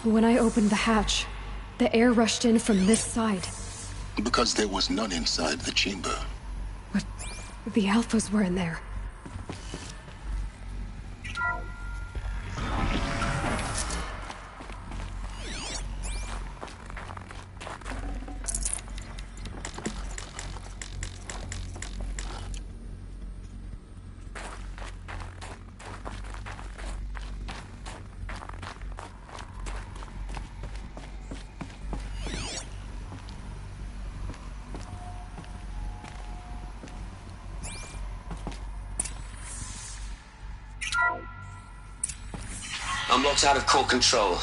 When I opened the hatch, the air rushed in from this side. Because there was none inside the chamber. But the Alphas were in there. I'm locked out of core control.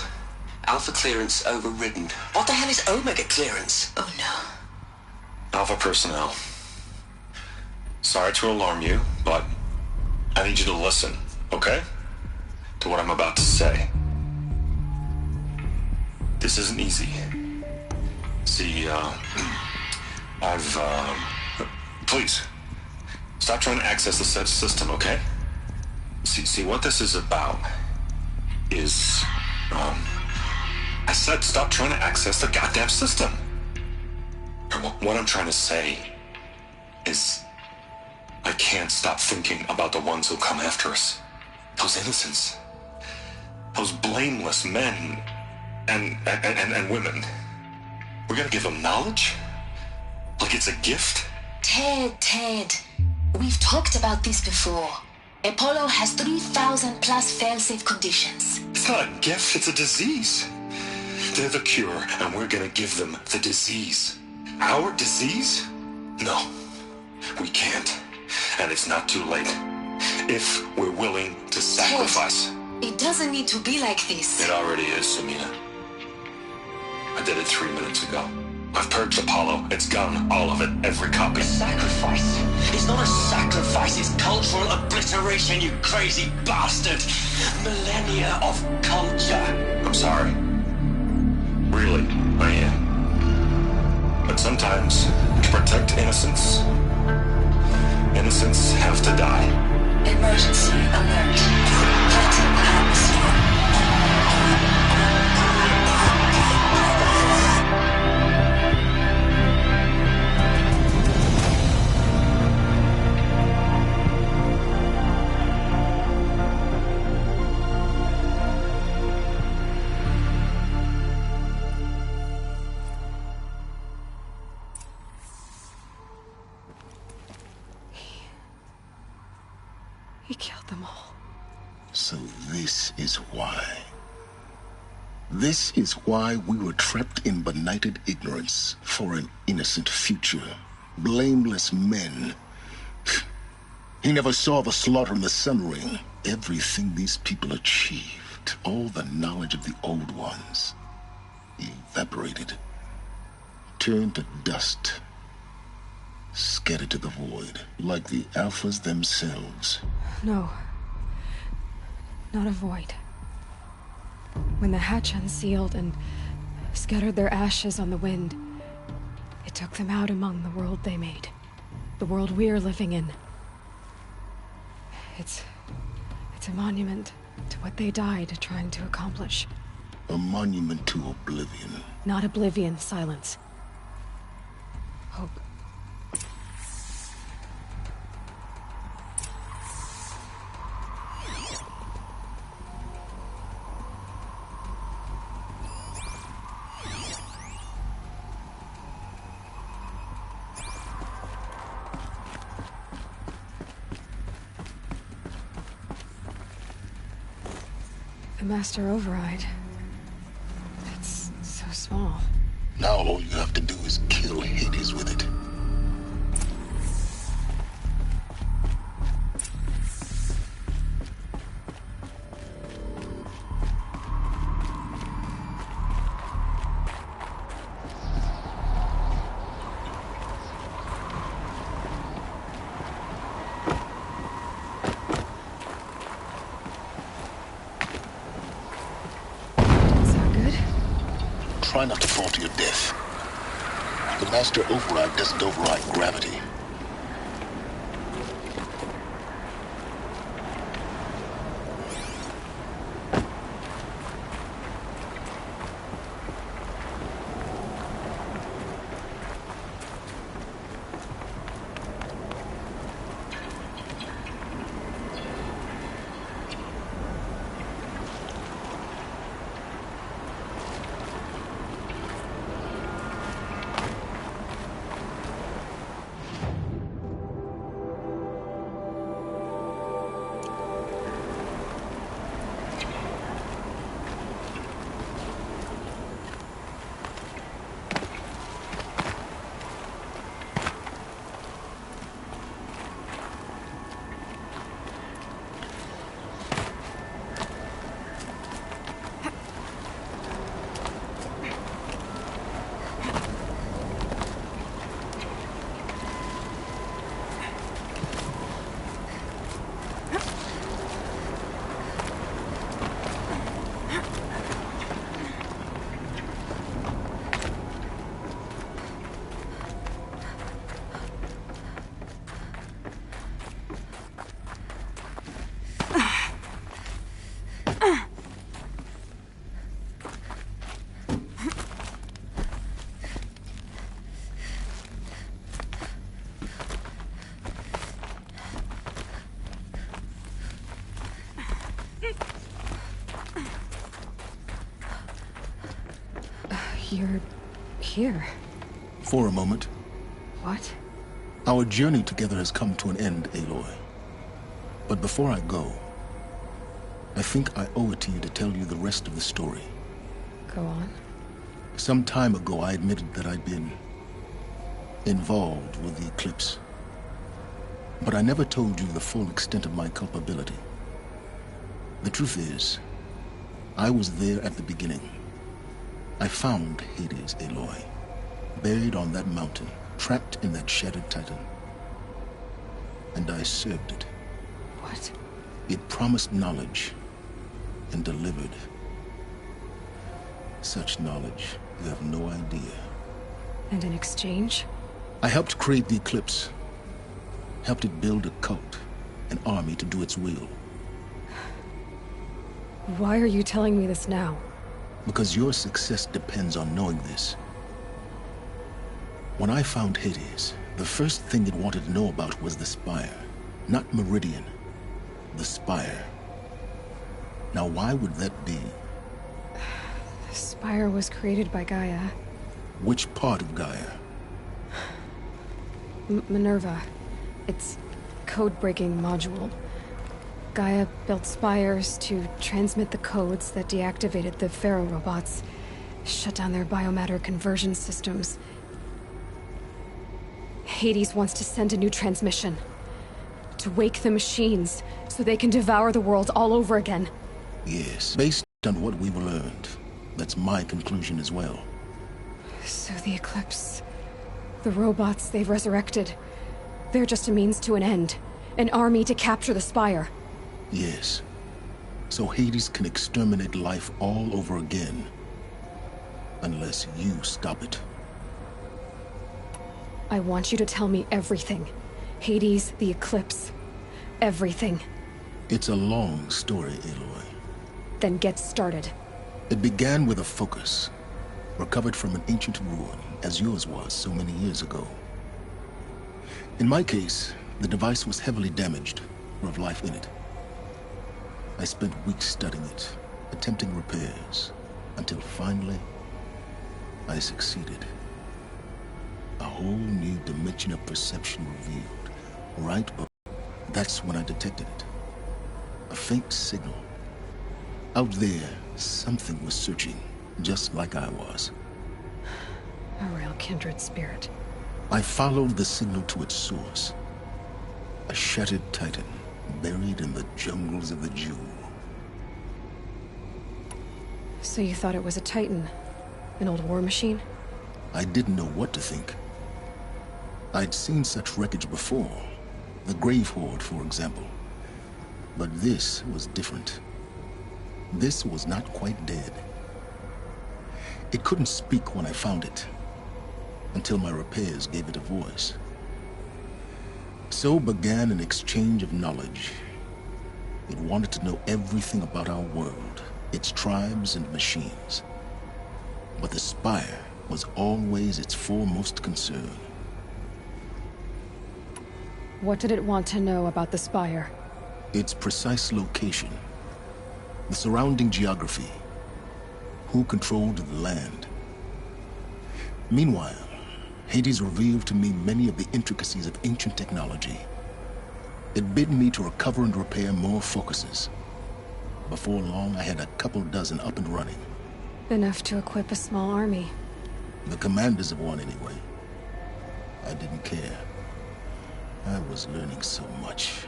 Alpha clearance overridden. What the hell is Omega clearance? Oh no. Alpha personnel. Sorry to alarm you, but I need you to listen, okay? To what I'm about to say. This isn't easy. See, please, stop trying to access the system, okay? See, what this is about is, I said stop trying to access the goddamn system. What I'm trying to say is I can't stop thinking about the ones who come after us. Those innocents. Those blameless men and women. We're gonna give them knowledge? Like it's a gift? Ted. We've talked about this before. Apollo has 3,000 plus fail-safe conditions. It's not a gift, it's a disease. They're the cure, and we're gonna give them the disease. Our disease? No, we can't. And it's not too late. If we're willing to sacrifice. Ted, it doesn't need to be like this. It already is, Samina. I did it 3 minutes ago. I've purged Apollo. It's gone. All of it. Every copy. A sacrifice? It's not a sacrifice. It's cultural obliteration, you crazy bastard. Millennia of culture. I'm sorry. Really, I am. But sometimes, to protect innocence, innocents have to die. Emergency alert. Threatened atmosphere. He killed them all. So this is why. This is why we were trapped in benighted ignorance for an innocent future. Blameless men. He never saw the slaughter in the Sun Ring. Everything these people achieved, all the knowledge of the old ones, evaporated, turned to dust, scattered to the void, like the Alphas themselves. No. Not a void. When the hatch unsealed and scattered their ashes on the wind, it took them out among the world they made. The world we're living in. It's a monument to what they died trying to accomplish. A monument to oblivion. Not oblivion, silence. Hope. The master override. It's so small. Now all you have to do is kill Hades with it. Try not to fall to your death. The master override doesn't override gravity. You're here. For a moment. What? Our journey together has come to an end, Aloy. But before I go, I think I owe it to you to tell you the rest of the story. Go on. Some time ago, I admitted that I'd been involved with the eclipse. But I never told you the full extent of my culpability. The truth is, I was there at the beginning. I found Hades, Aloy, buried on that mountain, trapped in that shattered titan. And I served it. What? It promised knowledge and delivered. Such knowledge, you have no idea. And in exchange? I helped create the eclipse. Helped it build a cult, an army to do its will. Why are you telling me this now? Because your success depends on knowing this. When I found Hades, the first thing it wanted to know about was the Spire. Not Meridian. The Spire. Now why would that be? The Spire was created by Gaia. Which part of Gaia? Minerva. Its code-breaking module. Gaia built spires to transmit the codes that deactivated the Pharaoh robots, shut down their biomatter conversion systems. Hades wants to send a new transmission. To wake the machines, so they can devour the world all over again. Yes, based on what we've learned. That's my conclusion as well. So the Eclipse... the robots they've resurrected... they're just a means to an end. An army to capture the Spire. Yes. So Hades can exterminate life all over again. Unless you stop it. I want you to tell me everything. Hades, the Eclipse. Everything. It's a long story, Aloy. Then get started. It began with a focus. Recovered from an ancient ruin, as yours was so many years ago. In my case, the device was heavily damaged, or of life in it. I spent weeks studying it, attempting repairs, until finally, I succeeded. A whole new dimension of perception revealed. Right, but that's when I detected it. A faint signal. Out there, something was searching, just like I was. A real kindred spirit. I followed the signal to its source. A shattered titan, buried in the jungles of the Jewel. So you thought it was a titan? An old war machine? I didn't know what to think. I'd seen such wreckage before. The Grave Horde, for example. But this was different. This was not quite dead. It couldn't speak when I found it, until my repairs gave it a voice. So began an exchange of knowledge. It wanted to know everything about our world, its tribes and machines. But the Spire was always its foremost concern. What did it want to know about the Spire? Its precise location, the surrounding geography, who controlled the land. Meanwhile, Hades revealed to me many of the intricacies of ancient technology. It bid me to recover and repair more focuses. Before long, I had a couple dozen up and running. Enough to equip a small army. The commanders of one, anyway. I didn't care. I was learning so much.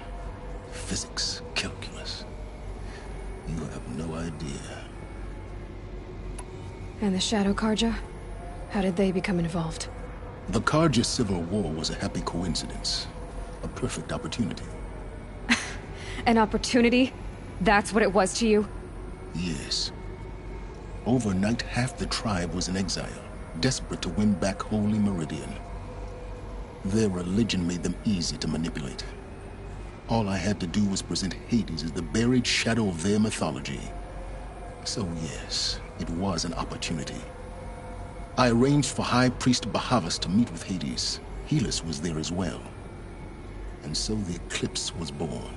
Physics, calculus. You have no idea. And the Shadow Karja? How did they become involved? The Karja Civil War was a happy coincidence. A perfect opportunity. An opportunity? That's what it was to you? Yes. Overnight, half the tribe was in exile, desperate to win back Holy Meridian. Their religion made them easy to manipulate. All I had to do was present Hades as the buried shadow of their mythology. So yes, it was an opportunity. I arranged for High Priest Bahavas to meet with Hades. Helis was there as well. And so the Eclipse was born.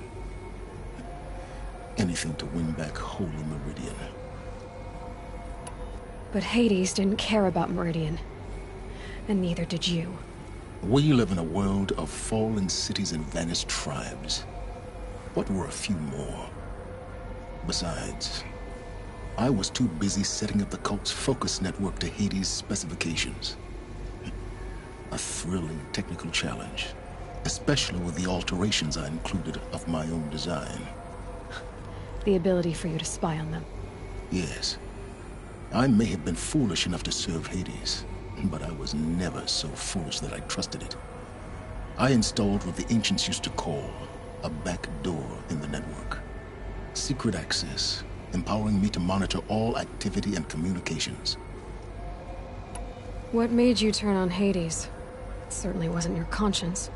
Anything to win back Holy Meridian. But Hades didn't care about Meridian. And neither did you. We live in a world of fallen cities and vanished tribes. What were a few more? Besides, I was too busy setting up the cult's focus network to Hades' specifications. A thrilling technical challenge, especially with the alterations I included of my own design. The ability for you to spy on them. Yes. I may have been foolish enough to serve Hades, but I was never so foolish that I trusted it. I installed what the ancients used to call a back door in the network. Secret access, empowering me to monitor all activity and communications. What made you turn on Hades? It certainly wasn't your conscience.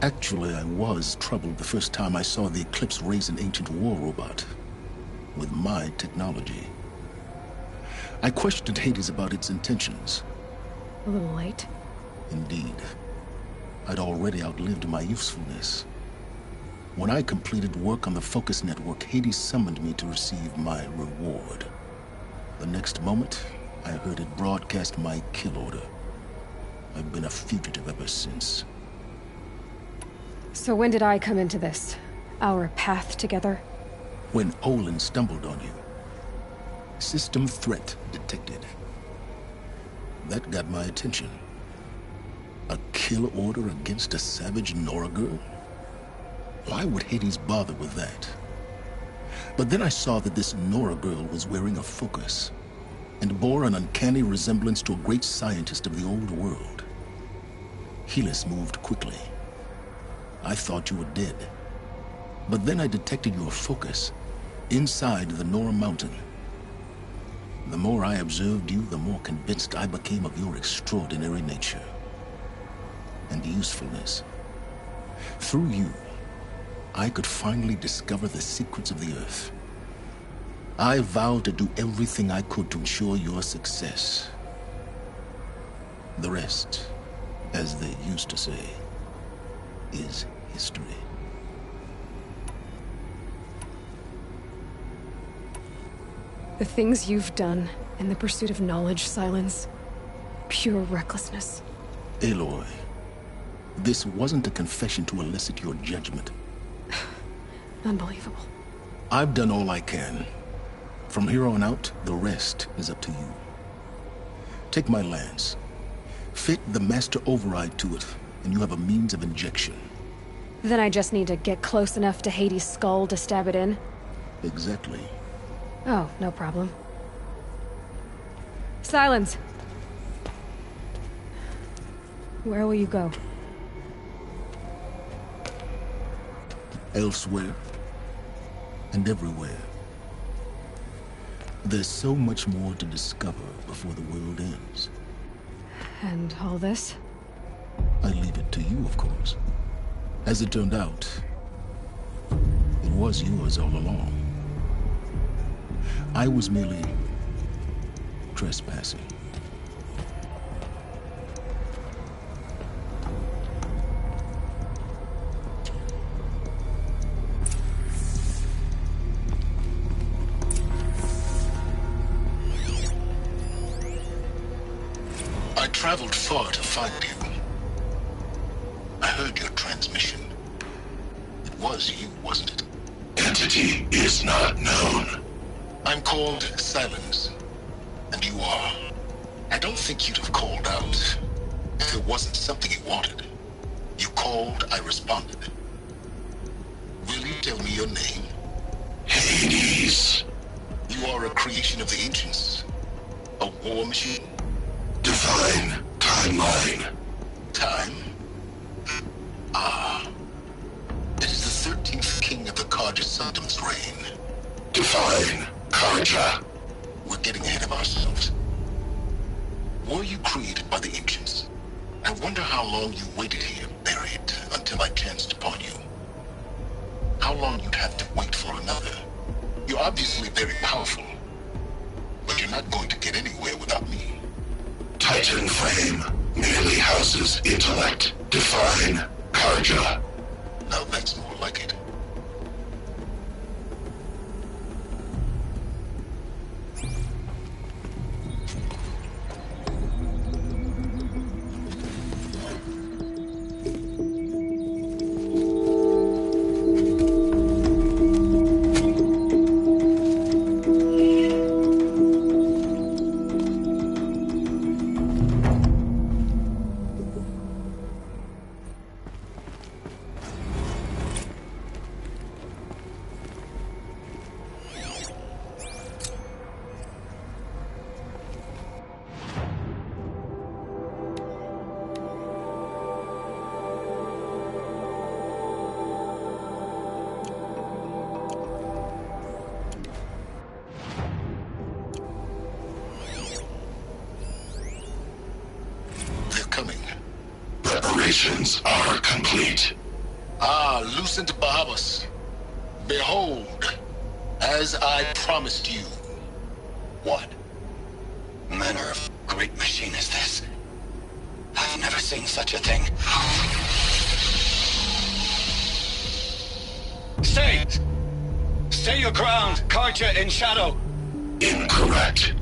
Actually, I was troubled the first time I saw the Eclipse raise an ancient war robot. With my technology. I questioned Hades about its intentions. A little late. Indeed. I'd already outlived my usefulness. When I completed work on the Focus Network, Hades summoned me to receive my reward. The next moment, I heard it broadcast my kill order. I've been a fugitive ever since. So when did I come into this? Our path together? When Olin stumbled on you. System threat detected. That got my attention. A kill order against a savage Nora girl? Why would Hades bother with that? But then I saw that this Nora girl was wearing a focus, and bore an uncanny resemblance to a great scientist of the old world. Helis moved quickly. I thought you were dead. But then I detected your focus inside the Nora mountain. The more I observed you, the more convinced I became of your extraordinary nature and usefulness. Through you, I could finally discover the secrets of the Earth. I vowed to do everything I could to ensure your success. The rest, as they used to say, is history. The things you've done in the pursuit of knowledge, Silence. Pure recklessness. Aloy, this wasn't a confession to elicit your judgment. Unbelievable. I've done all I can. From here on out, the rest is up to you. Take my lance. Fit the master override to it, and you have a means of injection. Then I just need to get close enough to Hades' skull to stab it in? Exactly. Oh, no problem. Silence! Where will you go? Elsewhere. And everywhere. There's so much more to discover before the world ends. And all this? I leave it to you, of course. As it turned out, it was yours all along. I was merely trespassing. I traveled far to find you. I heard your transmission. It was you, wasn't it? Entity is not known. I'm called Silence, and you are. I don't think you'd have called out if it wasn't something you wanted. You called, I responded. Will you tell me your name? Hades. You are a creation of the ancients. A war machine? Divine timeline. Time? Ah. It is the 13th king of the Carja Sanctum's reign. Divine Carja. We're getting ahead of ourselves. Were you created by the ancients? I wonder how long you waited here, buried, until I chanced upon you. How long you'd have to wait for another. You're obviously very powerful, but you're not going to get anywhere without me. Titan Flame merely houses intellect. Divine Carja. Now that's more like it. preparations are complete. Ah, Lucent Bahabas. Behold, as I promised you. What manner of great machine is this? I've never seen such a thing. Stay! Stay your ground, Karja in shadow. Incorrect.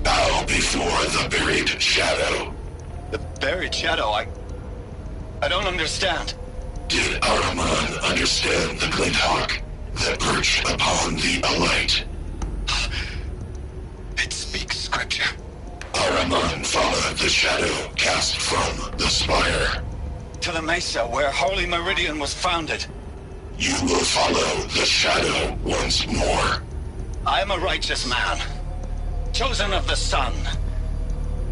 Bow before the buried shadow. The buried shadow, I don't understand. Did Araman understand the glint hawk that perched upon the alight? It speaks scripture. Araman followed the shadow cast from the spire. To the mesa where Holy Meridian was founded. You will follow the shadow once more. I am a righteous man, chosen of the sun.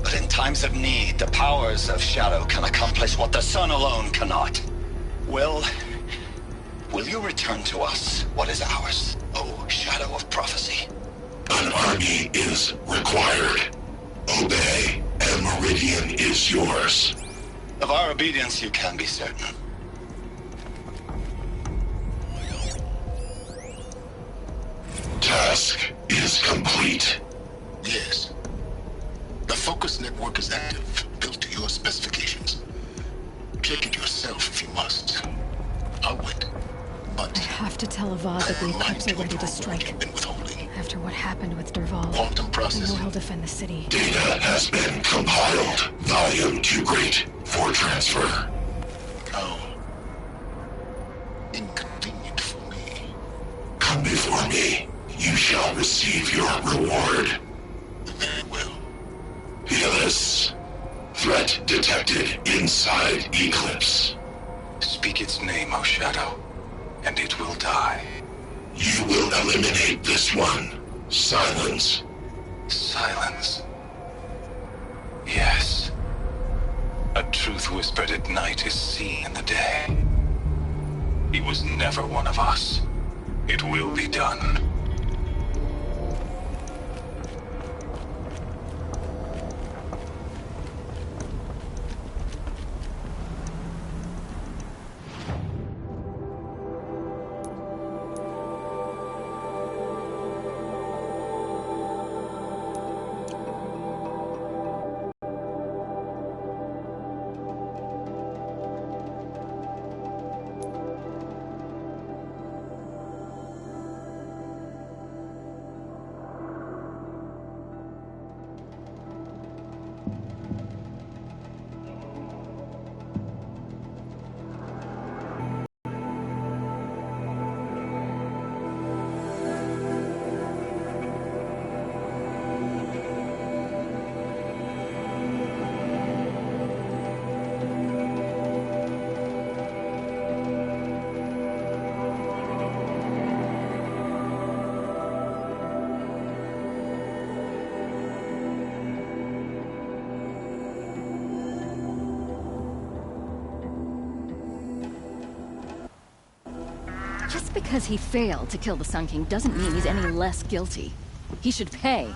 But in times of need, the powers of shadow can accomplish what the sun alone cannot. Will you return to us what is ours, O shadow of prophecy? An army is required. Obey, and Meridian is yours. Of our obedience you can be certain. Task is complete. Yes. The focus network is active, built to your specifications. Check it yourself if you must. I'll wait. But I have to tell Avad that the Eclipse are ready to strike. been withholding. After what happened with Derval, Quantum I know processing. he'll defend the city. Data has been compiled. Volume too great for transfer. How inconvenient for me. Come before me. You shall receive your reward. Very well. Fearless. Threat detected inside Eclipse. Speak its name, O Shadow, and it will die. You will eliminate this one. Silence. Silence. Yes. A truth whispered at night is seen in the day. He was never one of us. It will be done. Just because he failed to kill the Sun King doesn't mean he's any less guilty. He should pay.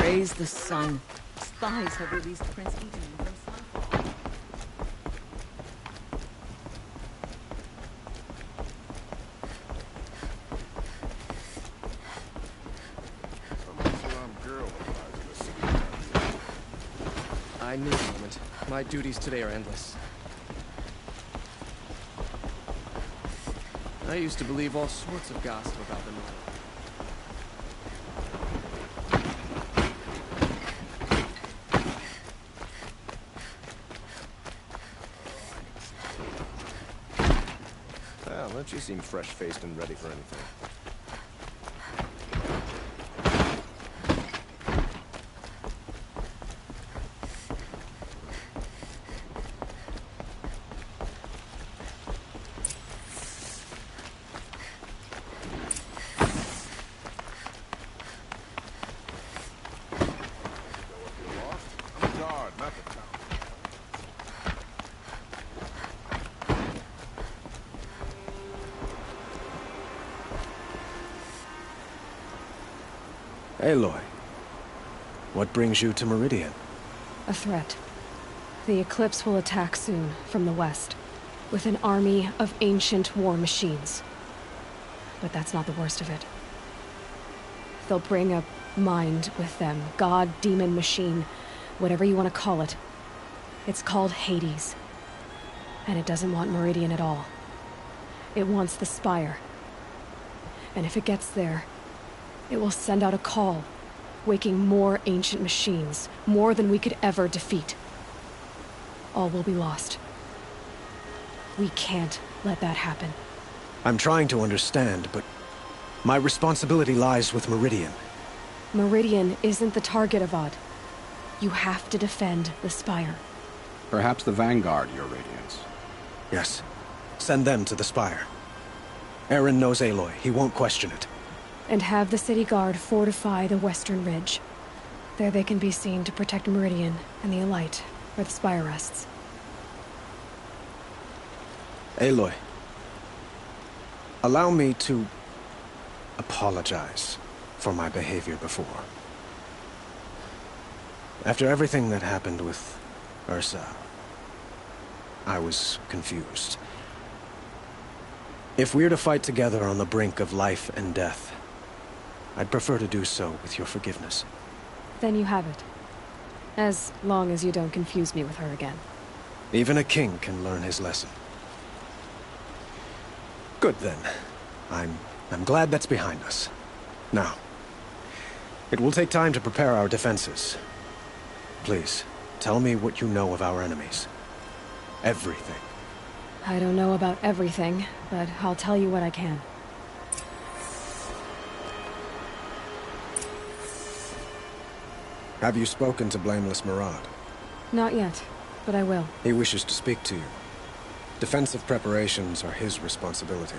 Praise the sun. Spies have released Prince Eden from Sun. I knew the moment. My duties today are endless. I used to believe all sorts of gossip about the North. Well, don't you seem fresh-faced and ready for anything? Aloy, what brings you to Meridian? A threat. The Eclipse will attack soon, from the west, with an army of ancient war machines. But that's not the worst of it. They'll bring a mind with them, god, demon, machine, whatever you want to call it. It's called Hades. And it doesn't want Meridian at all. It wants the Spire. And if it gets there, it will send out a call, waking more ancient machines, more than we could ever defeat. All will be lost. We can't let that happen. I'm trying to understand, but my responsibility lies with Meridian. Meridian isn't the target, Avad. You have to defend the Spire. Perhaps the Vanguard, Your Radiance. Yes. Send them to the Spire. Aaron knows Aloy. He won't question it. And have the city guard fortify the western ridge. There they can be seen to protect Meridian and the Elite, where the Spire rests. Aloy, allow me to apologize for my behavior before. After everything that happened with Ursa, I was confused. If we're to fight together on the brink of life and death, I'd prefer to do so with your forgiveness. Then you have it. As long as you don't confuse me with her again. Even a king can learn his lesson. Good then. I'm glad that's behind us. Now, it will take time to prepare our defenses. Please, tell me what you know of our enemies. Everything. I don't know about everything, but I'll tell you what I can. Have you spoken to Blameless Murad? Not yet, but I will. He wishes to speak to you. Defensive preparations are his responsibility.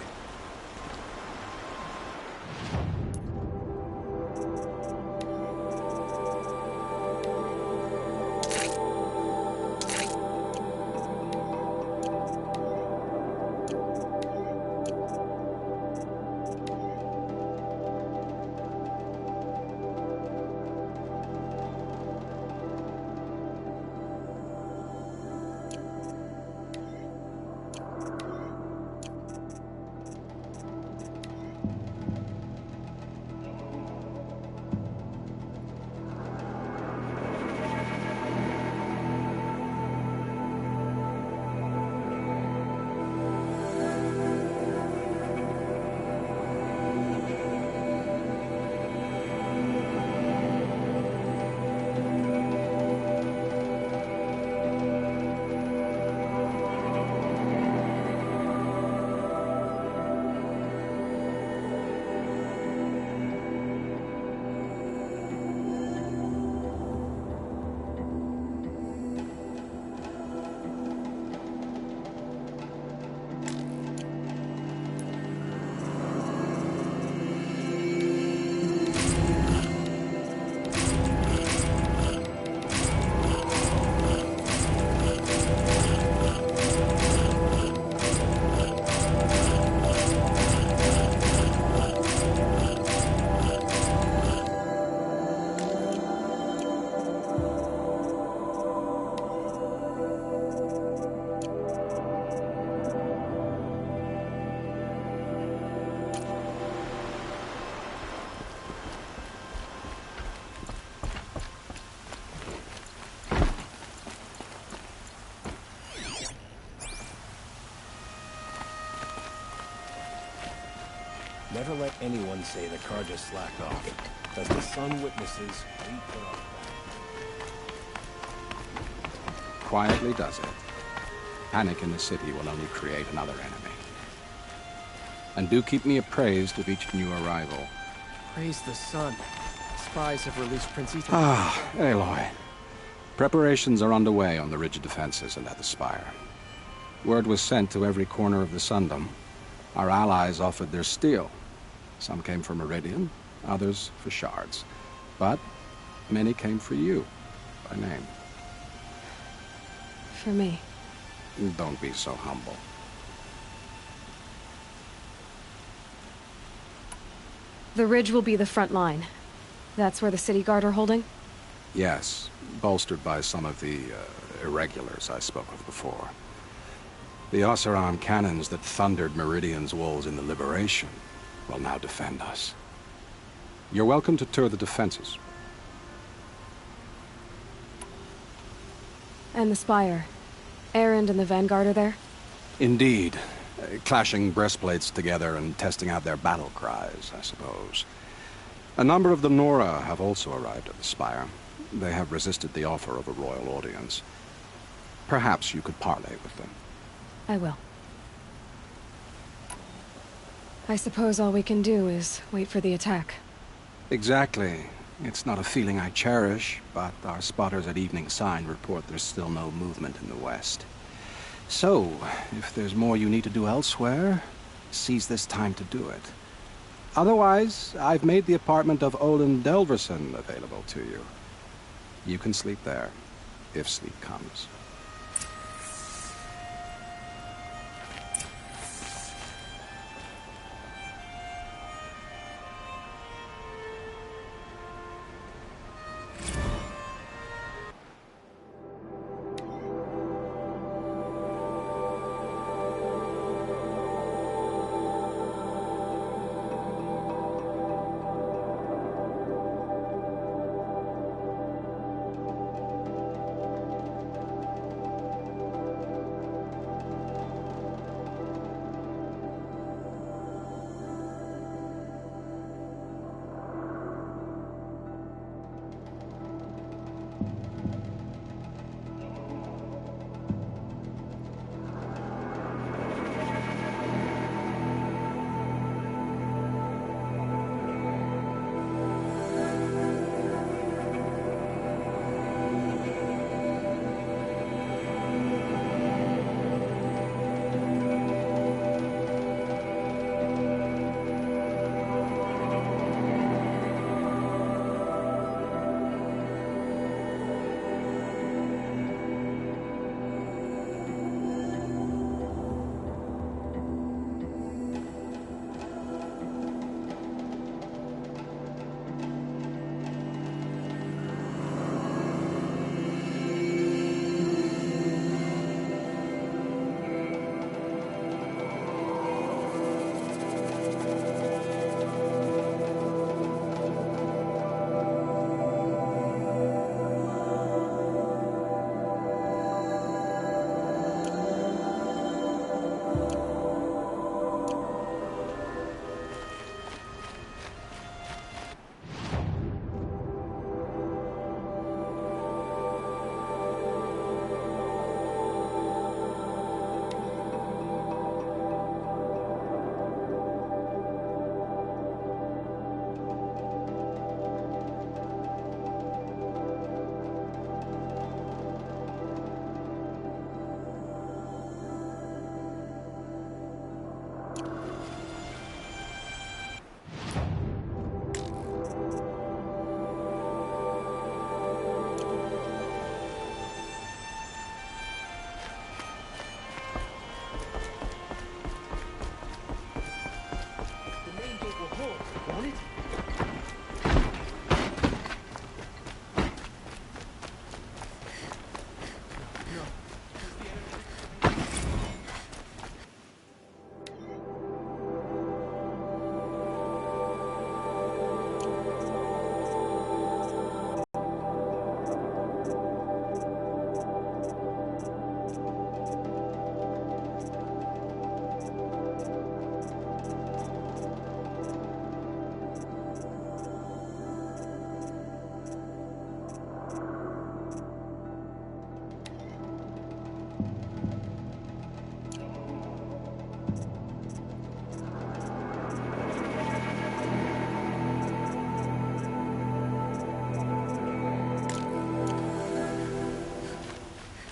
never let anyone say the car just slacked off. As the sun witnesses, we put our back. Quietly does it. Panic in the city will only create another enemy. And do keep me appraised of each new arrival. Praise the sun. Spies have released Prince Ethan. Ah, Aloy. Preparations are underway on the ridge defenses and at the spire. Word was sent to every corner of the Sundom. Our allies offered their steel. Some came for Meridian, others for shards. But many came for you, by name. For me. Don't be so humble. The ridge will be the front line. That's where the city guard are holding? Yes, bolstered by some of the irregulars I spoke of before. The Oseram cannons that thundered Meridian's walls in the Liberation will now defend us. You're welcome to tour the defenses. And the spire. Erend and the Vanguard are there? Indeed. Clashing breastplates together and testing out their battle cries, I suppose. A number of the Nora have also arrived at the spire. They have resisted the offer of a royal audience. Perhaps you could parley with them. I will. I suppose all we can do is wait for the attack. Exactly. It's not a feeling I cherish, but our spotters at Evening Sign report there's still no movement in the west. So, if there's more you need to do elsewhere, seize this time to do it. Otherwise, I've made the apartment of Olin Delverson available to you. You can sleep there, if sleep comes.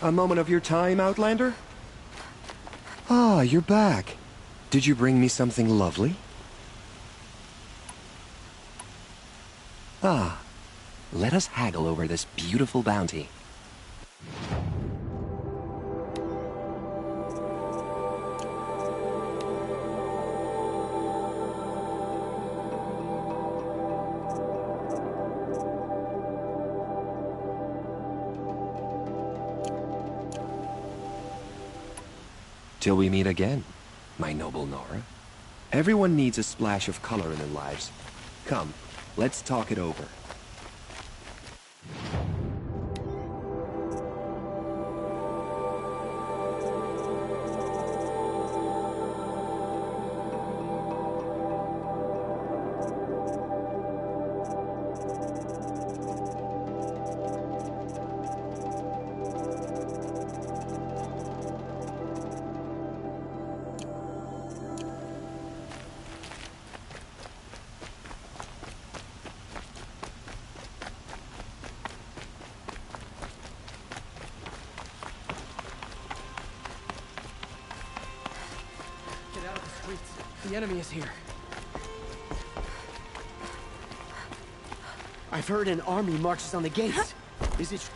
A moment of your time, Outlander? Ah, you're back. Did you bring me something lovely? Ah, let us haggle over this beautiful bounty. Till we meet again, my noble Nora. Everyone needs a splash of color in their lives. Come, let's talk it over. The enemy is here. I've heard an army marches on the gates. Is it...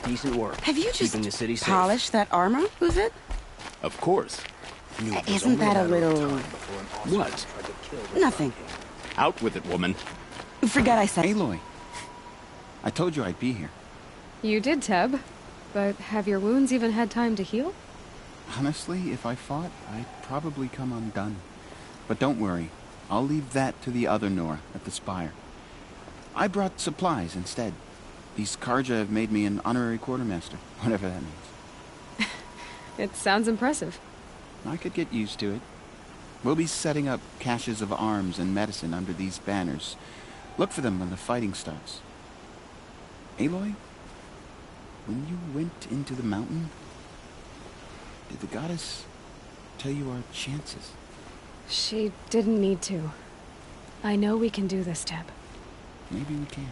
Decent work. Have you just keeping the city safe. polished that armor with it? Of course. Isn't that a little... What? Nothing. Out with it, woman. Forget I said... Aloy, I told you I'd be here. You did, Teb. But have your wounds even had time to heal? Honestly, if I fought, I'd probably come undone. But don't worry. I'll leave that to the other Nora at the Spire. I brought supplies instead. These Karja have made me an honorary quartermaster, whatever that means. It sounds impressive. I could get used to it. We'll be setting up caches of arms and medicine under these banners. Look for them when the fighting starts. Aloy, when you went into the mountain, did the goddess tell you our chances? She didn't need to. I know we can do this, Teb. Maybe we can.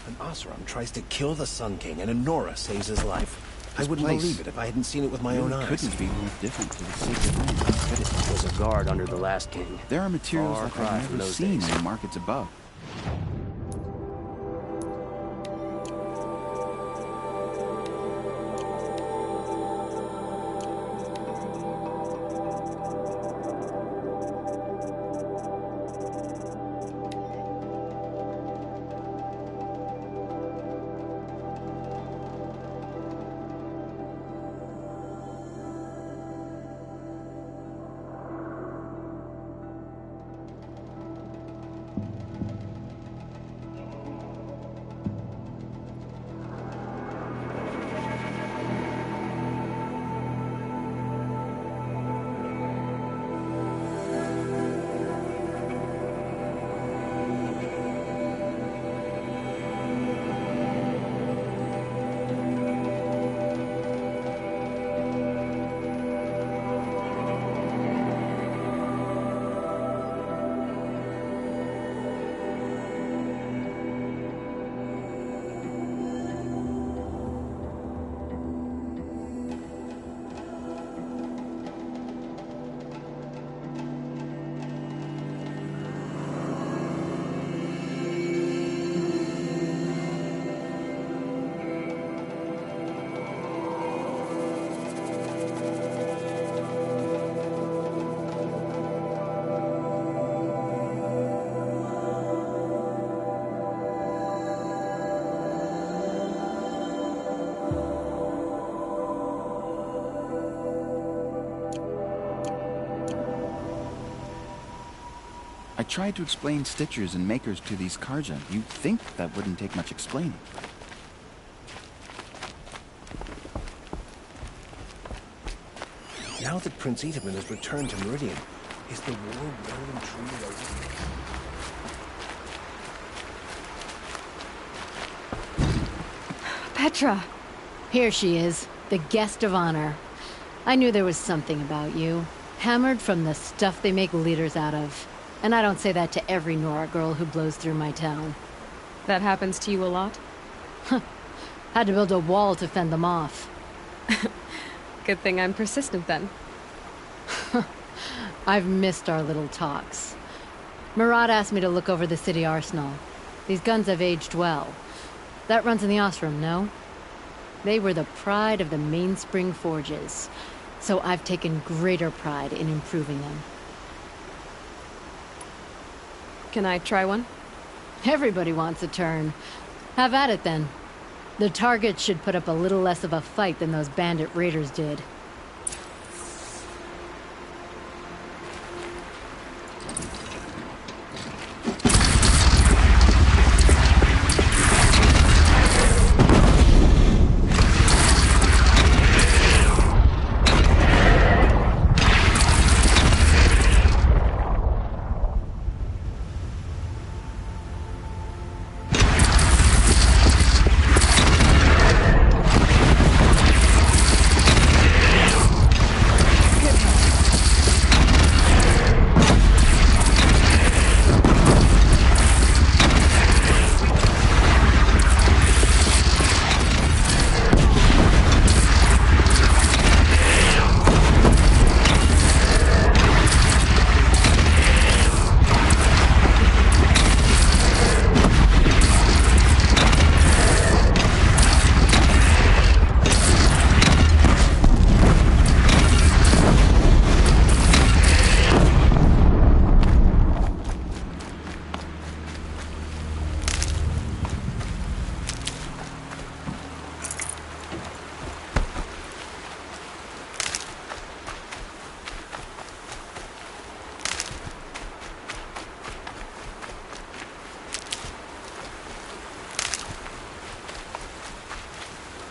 An Osram tries to kill the Sun King, and a Nora saves his life. I wouldn't believe it if I hadn't seen it with my own eyes. Couldn't be more different to the sacred land, could it? It was a guard under the last king. There are materials Far like cry I've from never those seen days. in the markets above. I tried to explain stitchers and makers to these Karja. You'd think that wouldn't take much explaining. Now that Prince Itaman has returned to Meridian, is the war well and truly over? Petra! Here she is, the guest of honor. I knew there was something about you. Hammered from the stuff they make leaders out of. And I don't say that to every Nora girl who blows through my town. That happens to you a lot? Had to build a wall to fend them off. Good thing I'm persistent then. I've missed our little talks. Murad asked me to look over the city arsenal. These guns have aged well. That runs in the Osram, no? They were the pride of the Mainspring Forges, so I've taken greater pride in improving them. Can I try one? Everybody wants a turn. Have at it then. The targets should put up a little less of a fight than those bandit raiders did.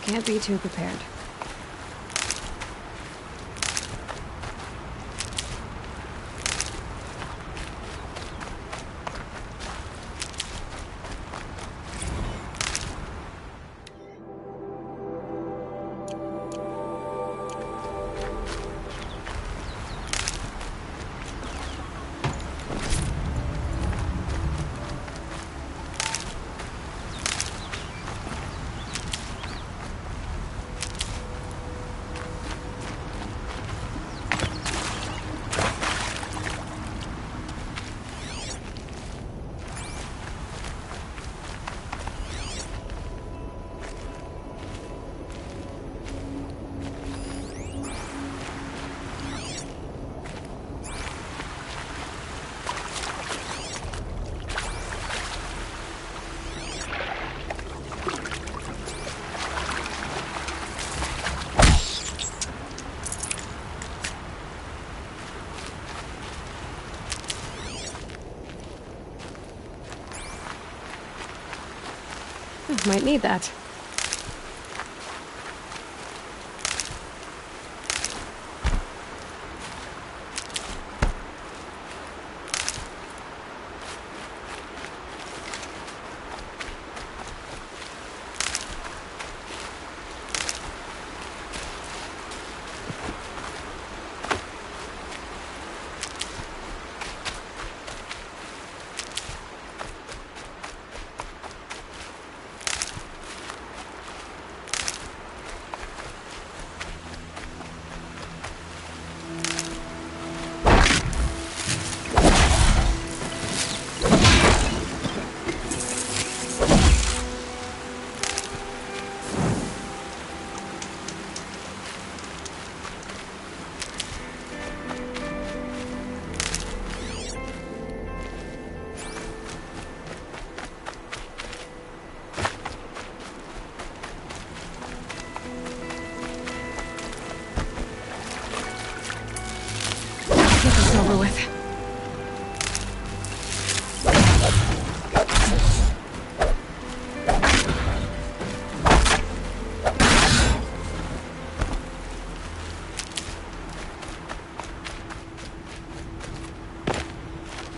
Can't be too prepared. Might need that.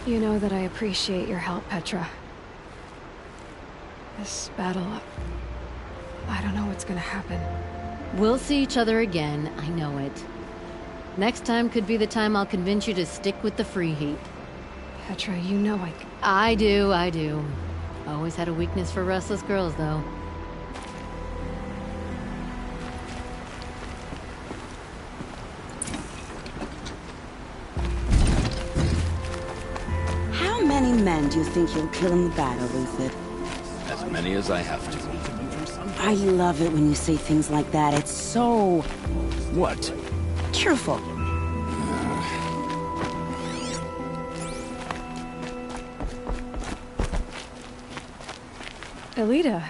You know that I appreciate your help, Petra. This battle, I don't know what's gonna happen. We'll see each other again, I know it. Next time could be the time I'll convince you to stick with the free heat. Petra, you know I do. Always had a weakness for restless girls, though. How many men do you think you'll kill in the battle, Lucid? As many as I have to. I love it when you say things like that. It's so... What? Cheerful. Elita,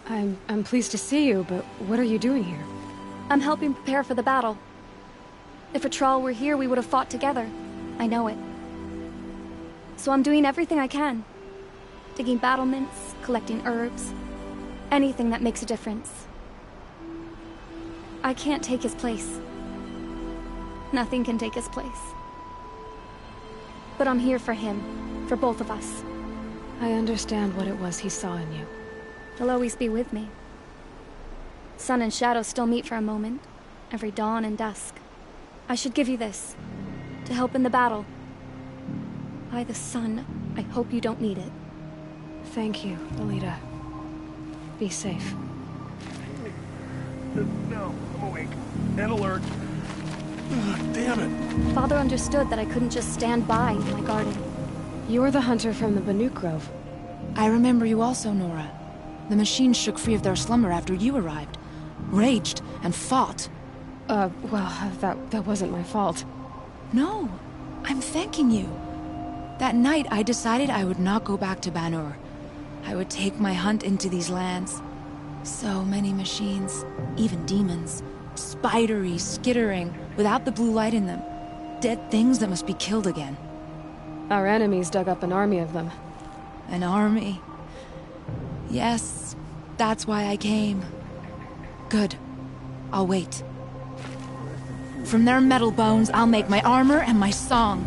I'm pleased to see you, but what are you doing here? I'm helping prepare for the battle. If a Thrall were here, we would have fought together. I know it. So I'm doing everything I can. Digging battlements, collecting herbs, anything that makes a difference. I can't take his place. Nothing can take his place. But I'm here for him, for both of us. I understand what it was he saw in you. He'll always be with me. Sun and shadow still meet for a moment, every dawn and dusk. I should give you this, to help in the battle. By the sun, I hope you don't need it. Thank you, Elita. Be safe. No, I'm awake. And alert. Damn it. Father understood that I couldn't just stand by in my garden. You're the hunter from the Banuk Grove. I remember you also, Nora. The machines shook free of their slumber after you arrived. Raged and fought. Well, that wasn't my fault. No, I'm thanking you. That night, I decided I would not go back to Banur. I would take my hunt into these lands. So many machines, even demons. Spidery, skittering, without the blue light in them. Dead things that must be killed again. Our enemies dug up an army of them. An army? Yes, that's why I came. Good. I'll wait. From their metal bones, I'll make my armor and my song.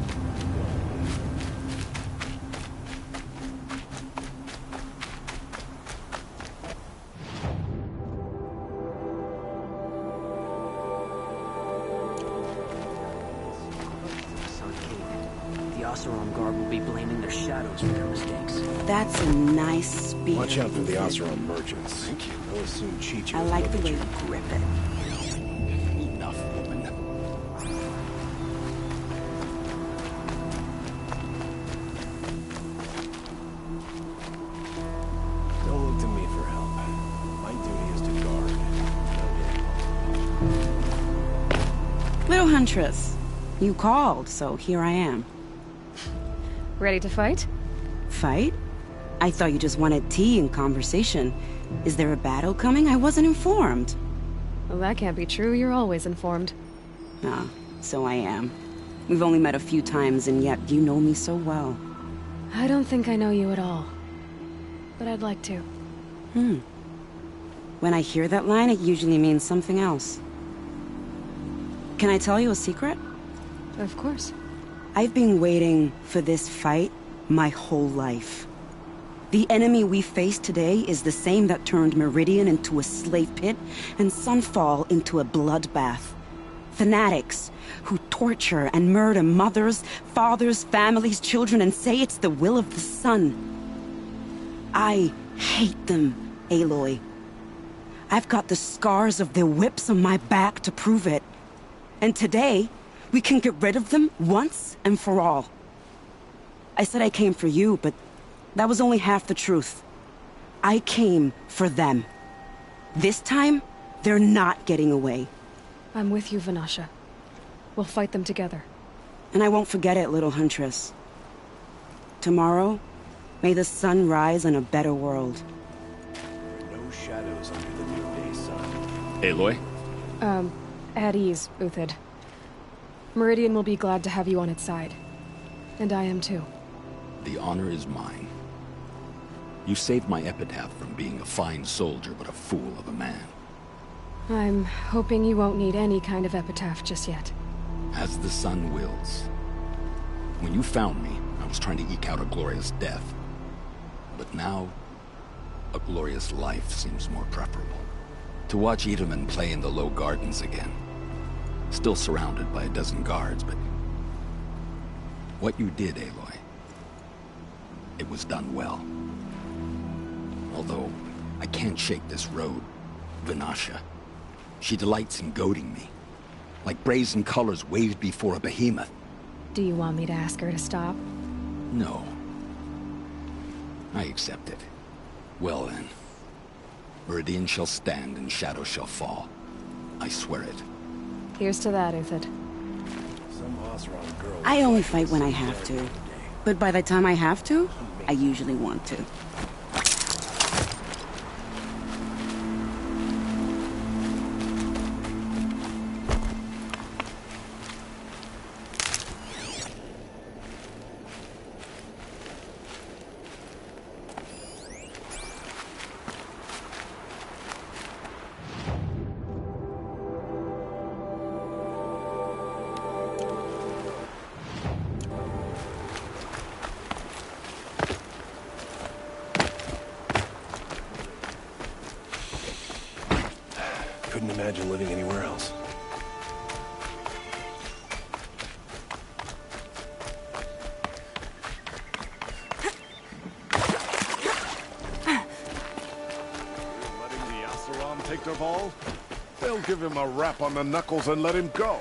That's a nice speech. Watch out for the Oseram merchants. Thank you. They'll as soon cheat you. I like the way you grip it. Enough, woman. Don't look to me for help. My duty is to guard. Little Huntress, you called, so here I am. Ready to fight? Fight? I thought you just wanted tea and conversation. Is there a battle coming? I wasn't informed. Well, that can't be true. You're always informed. Ah, so I am. We've only met a few times, and yet you know me so well. I don't think I know you at all. But I'd like to. When I hear that line, it usually means something else. Can I tell you a secret? Of course. I've been waiting for this fight my whole life. The enemy we face today is the same that turned Meridian into a slave pit and Sunfall into a bloodbath. Fanatics who torture and murder mothers, fathers, families, children, and say it's the will of the sun. I hate them, Aloy. I've got the scars of their whips on my back to prove it. And today, we can get rid of them once and for all. I said I came for you, but that was only half the truth. I came for them. This time, they're not getting away. I'm with you, Vanasha. We'll fight them together. And I won't forget it, little Huntress. Tomorrow, may the sun rise in a better world. No shadows under the noonday sun. Aloy? At ease, Uthid. Meridian will be glad to have you on its side. And I am too. The honor is mine. You saved my epitaph from being a fine soldier, but a fool of a man. I'm hoping you won't need any kind of epitaph just yet. As the sun wills. When you found me, I I was trying to eke out a glorious death. But now, a glorious life seems more preferable. To watch Edelman play in the low gardens again. Still surrounded by a dozen guards, but... what you did, Aloy, it was done well. Although, I can't shake this road, Vinasha. She delights in goading me. Like brazen colors waved before a behemoth. Do you want me to ask her to stop? No. I accept it. Well then. Meridian shall stand and shadow shall fall. I swear it. Here's to that, Uthid. I only fight when I have to. But by the time I have to, I usually want to. Couldn't imagine living anywhere else. Letting the Asaram take their ball? They'll give him a rap on the knuckles and let him go.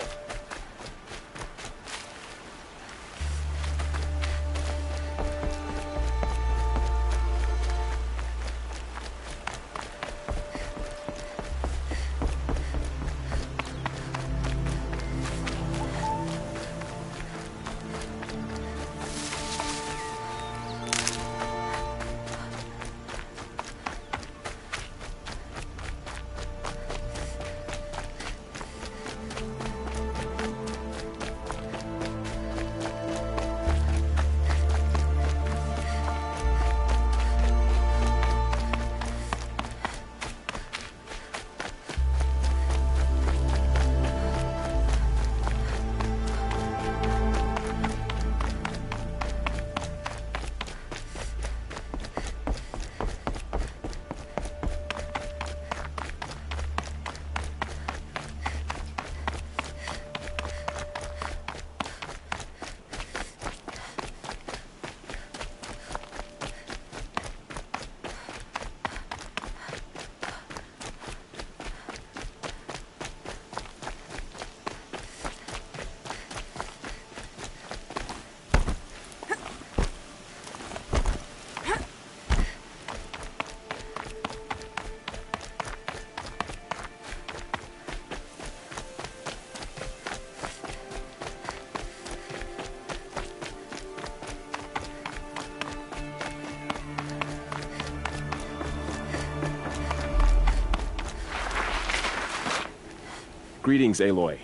Greetings, Aloy.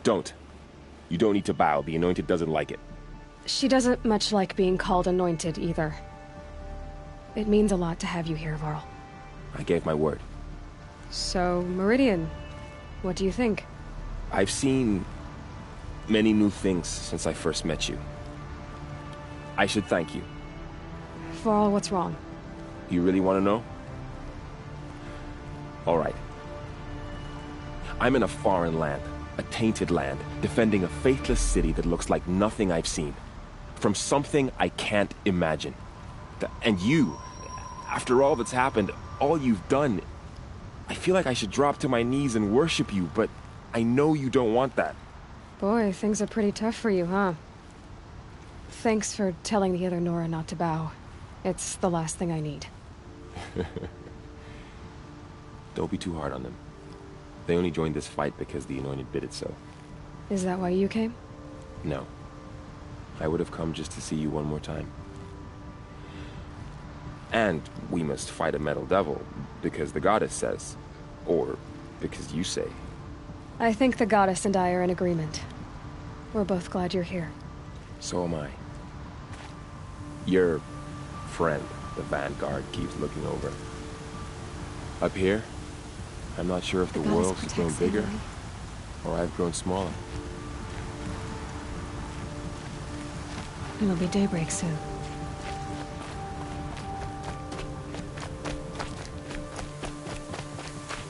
Don't. You don't need to bow. The Anointed doesn't like it. She doesn't much like being called Anointed, either. It means a lot to have you here, Varl. I gave my word. So, Meridian, what do you think? I've seen many new things since I first met you. I should thank you. Varl, what's wrong? You really want to know? All right. I'm in a foreign land, a tainted land, defending a faithless city that looks like nothing I've seen. From something I can't imagine. And you, after all that's happened, all you've done, I feel like I should drop to my knees and worship you, but I know you don't want that. Boy, things are pretty tough for you, huh? Thanks for telling the other Nora not to bow. It's the last thing I need. Don't be too hard on them. They only joined this fight because the Anointed bid it so. Is that why you came? No. I would have come just to see you one more time. And we must fight a metal devil, because the goddess says. Or because you say. I think the goddess and I are in agreement. We're both glad you're here. So am I. Your friend, the Vanguard, keeps looking over. Up here, I'm not sure if the world's grown bigger, or I've grown smaller. It'll be daybreak soon.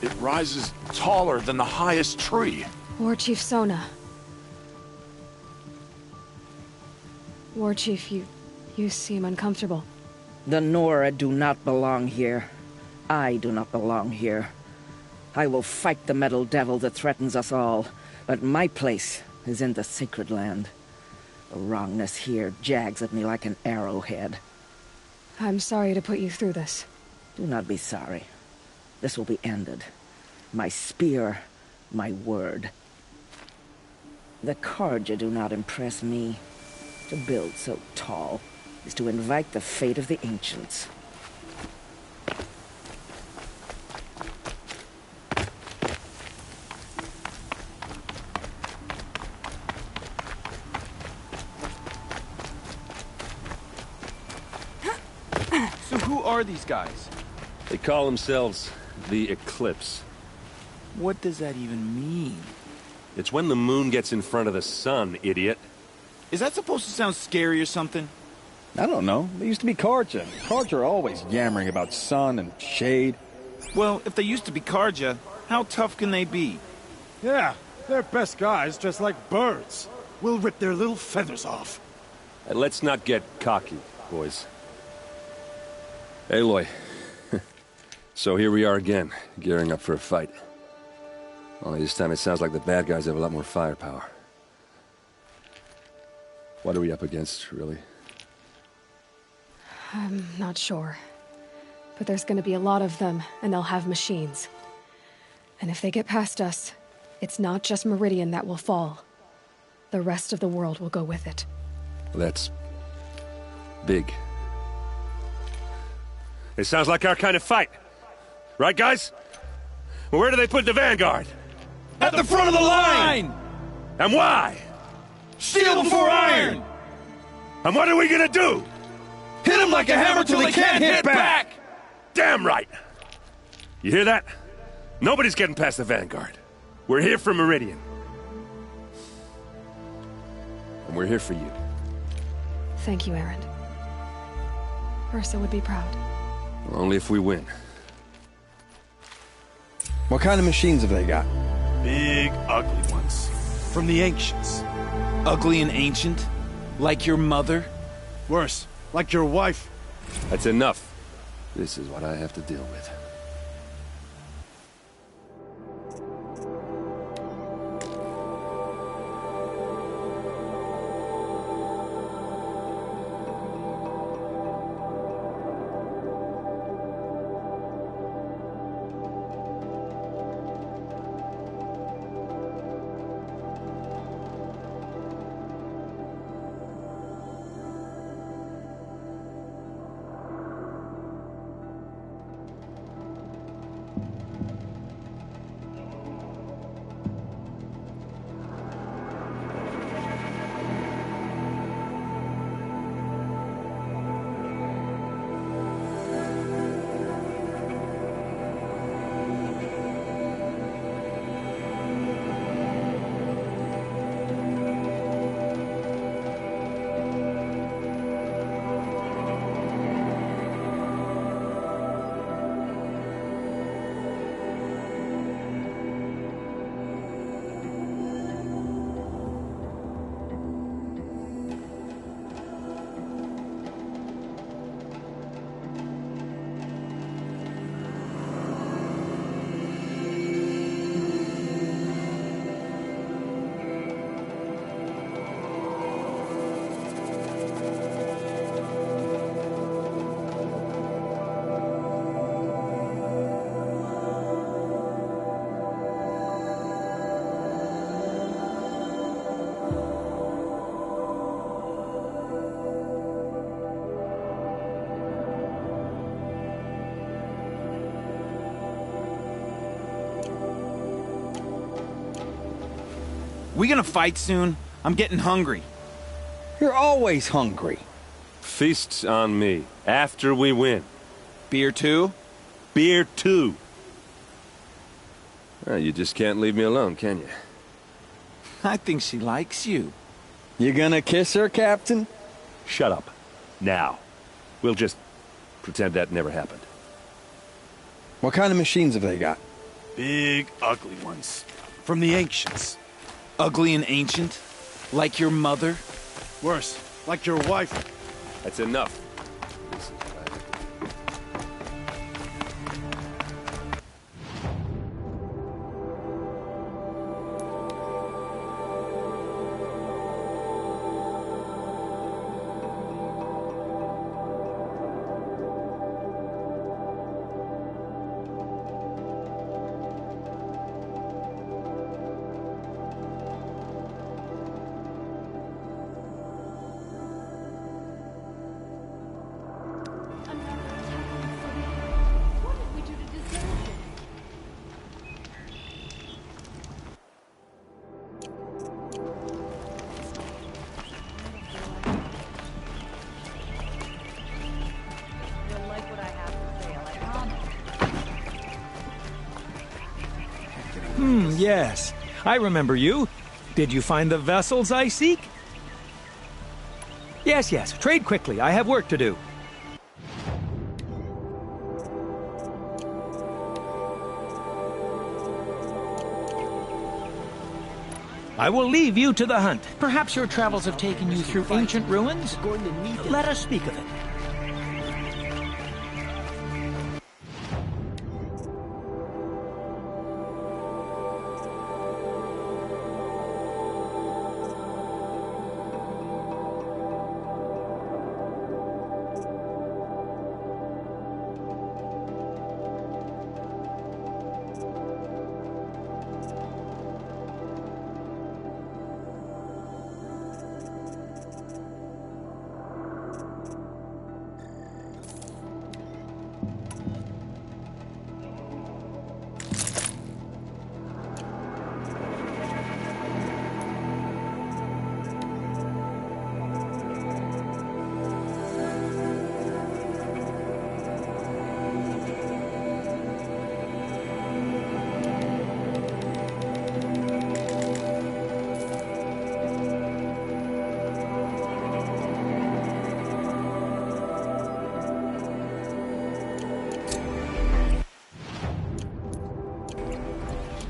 It rises taller than the highest tree. War Chief Sona. War Chief, you seem uncomfortable. The Nora do not belong here. I do not belong here. I will fight the metal devil that threatens us all, but my place is in the sacred land. The wrongness here jags at me like an arrowhead. I'm sorry to put you through this. Do not be sorry. This will be ended. My spear, my word. The Carja do not impress me. To build so tall is to invite the fate of the ancients. So who are these guys? They call themselves the Eclipse. What does that even mean? It's when the moon gets in front of the sun, idiot. Is that supposed to sound scary or something? I don't know. They used to be Carja. Carja are always yammering about sun and shade. Well, if they used to be Carja, how tough can they be? Yeah, they're best guys just like birds. We'll rip their little feathers off. And let's not get cocky, boys. Aloy. So here we are again, gearing up for a fight. Only this time it sounds like the bad guys have a lot more firepower. What are we up against, really? I'm not sure. But there's gonna be a lot of them, and they'll have machines. And if they get past us, it's not just Meridian that will fall. The rest of the world will go with it. That's big. It sounds like our kind of fight. Right, guys? Well, where do they put the Vanguard? At the front of the line! And why? Steel before iron! And what are we gonna do? Hit them like a hammer till they can't hit back! Damn right! You hear that? Nobody's getting past the Vanguard. We're here for Meridian. And we're here for you. Thank you, Erend. Ursa would be proud. Only if we win. What kind of machines have they got? Big, ugly ones. From the ancients. Ugly and ancient? Like your mother? Worse, like your wife. That's enough. This is what I have to deal with. We gonna fight soon? I'm getting hungry. You're always hungry. Feasts on me, after we win. Beer too? Beer too. Well, you just can't leave me alone, can you? I think she likes you. You gonna kiss her, Captain? Shut up. Now. We'll just pretend that never happened. What kind of machines have they got? Big, ugly ones. From the ancients. Ugly and ancient? Like your mother? Worse, like your wife. That's enough. Yes. I remember you. Did you find the vessels I seek? Yes, yes. Trade quickly. I have work to do. I will leave you to the hunt. Perhaps your travels have taken you through ancient ruins? Let us speak of it.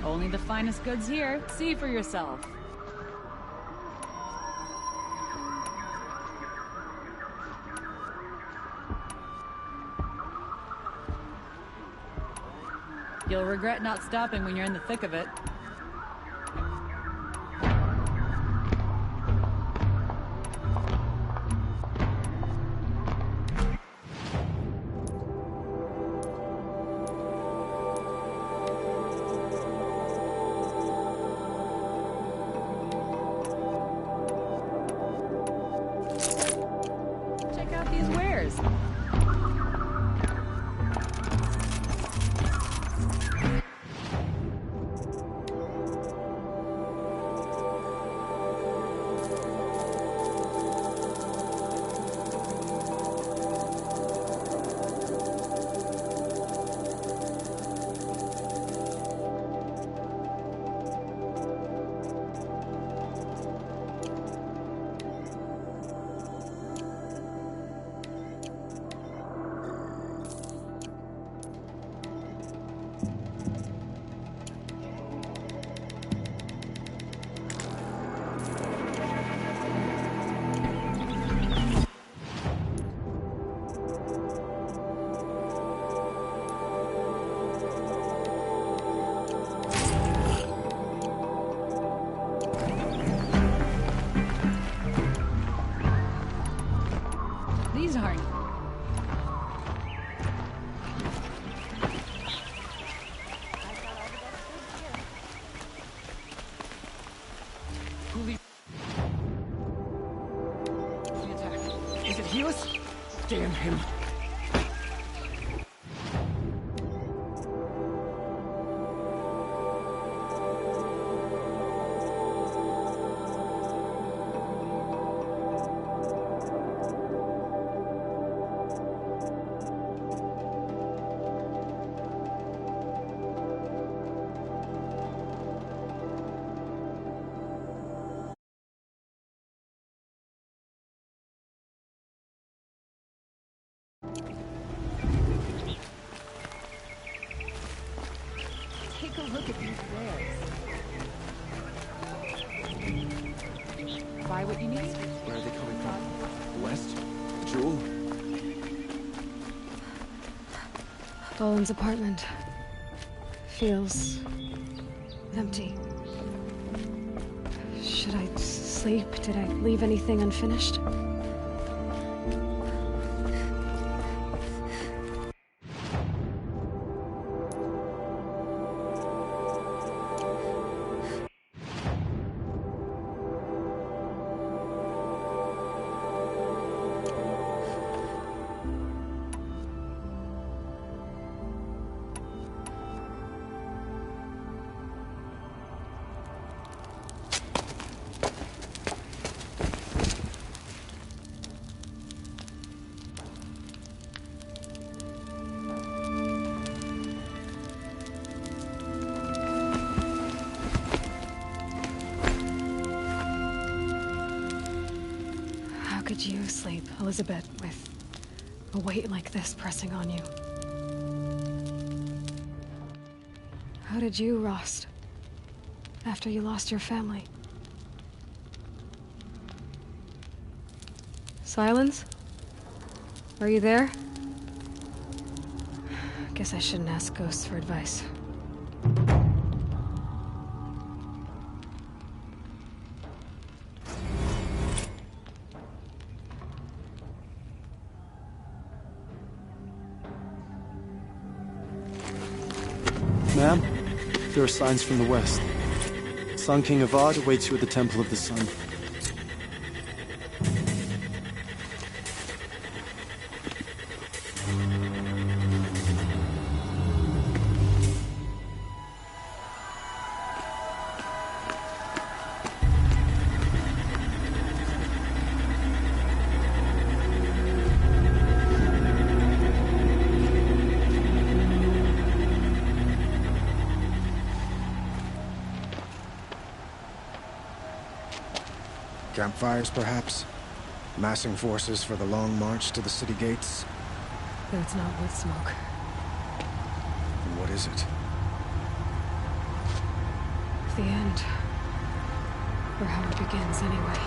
Only the finest goods here. See for yourself. You'll regret not stopping when you're in the thick of it. Check out these wares. These aren't. Is it Helios? Damn him. Look at these bears. Buy what you need. Where are they coming from? The west? The jewel? Boland's apartment feels empty. Should I sleep? Did I leave anything unfinished? How could you sleep, Elizabeth, with a weight like this pressing on you? How did you, Rost, after you lost your family? Silence? Are you there? Guess I shouldn't ask ghosts for advice. Ma'am, there are signs from the west. Sun King Avad awaits you at the Temple of the Sun. Campfires, perhaps? Massing forces for the long march to the city gates? That's not wood smoke. And what is it? The end. Or how it begins, anyway.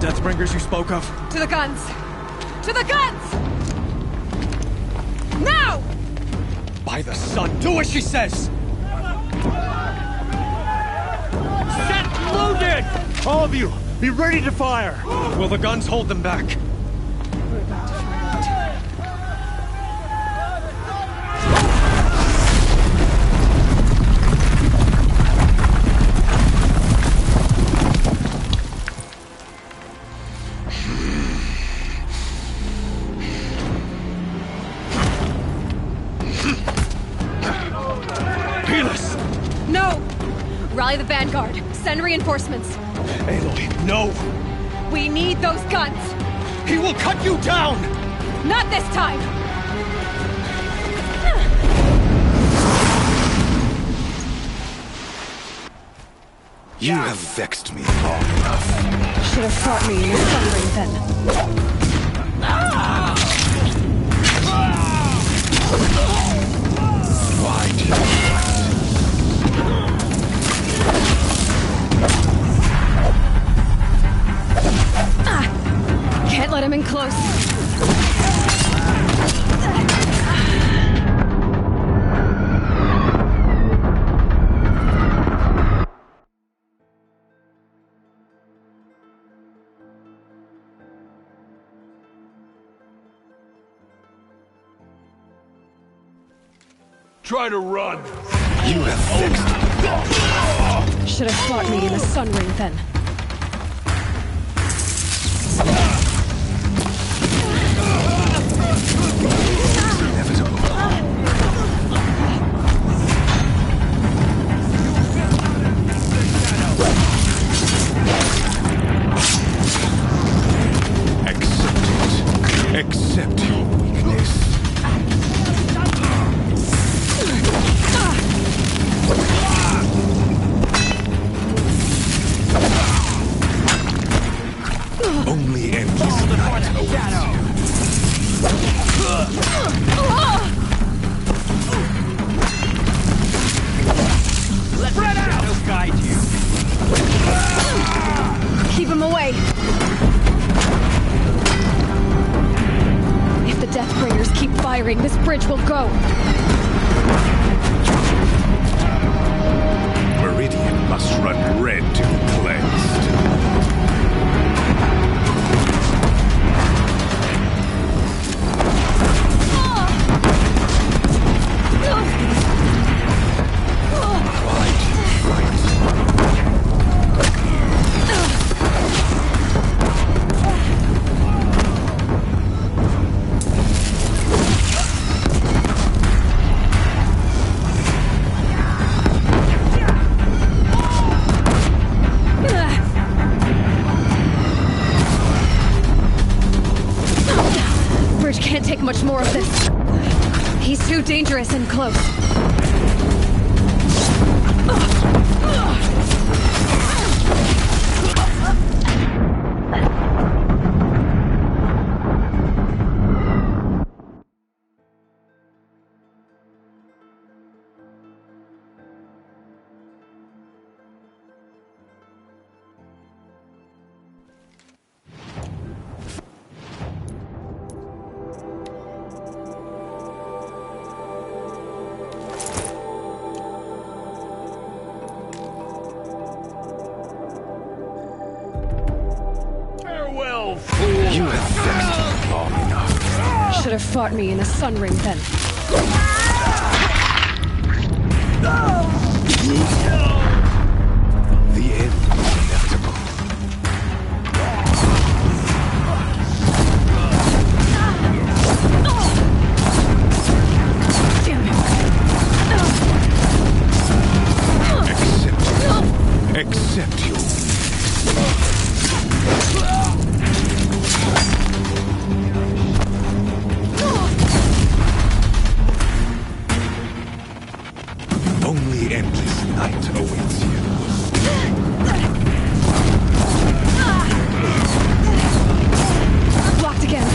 Deathbringers you spoke of? To the guns! To the guns! Now! By the sun, do as she says! Set loaded! All of you, be ready to fire! Will the guns hold them back? We're about to find out. Rally the vanguard. Send reinforcements. Aloy, no! We need those guns! He will cut you down! Not this time! You have vexed me long enough. Should have fought me in your thundering then. Why do you fight? Can't let him in close. Try to run. You have fixed me. Should have fought me in the sun ring then. Inevitable. bridge will go. Meridian must run red to be cleansed. Can't take much more of this. He's too dangerous and close. You have vexed me long enough. Should have fought me in a sun ring then. The end is inevitable. Accept you. Only endless night awaits you. Blocked again.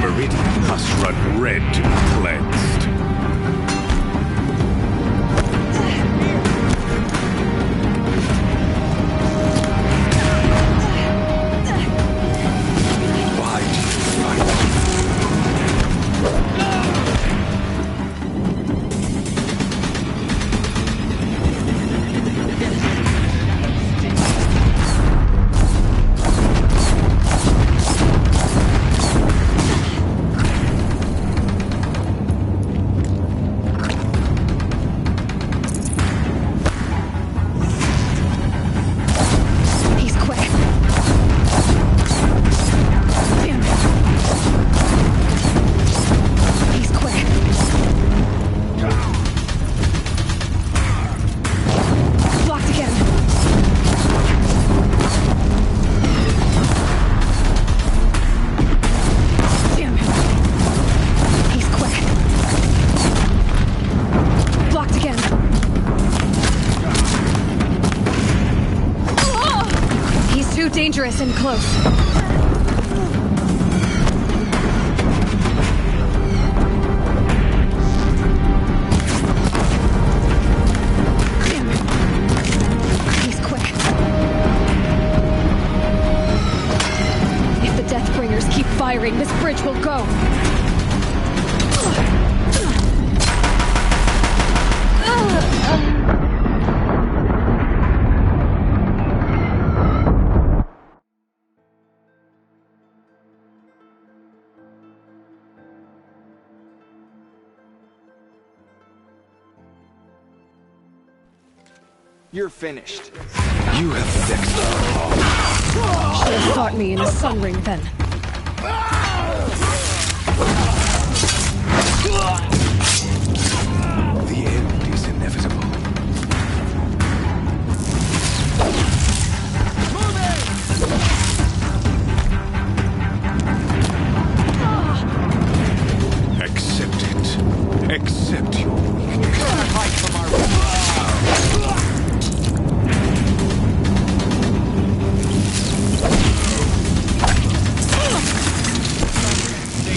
Meridian must run red to be cleansed. Why do you fight? Dangerous and close. He's quick. If the Deathbringers keep firing, this bridge will go. You're finished. You have vexed me long. Should have fought me in a sun ring then. The end is inevitable. Accept it. Accept your weakness. Fight from our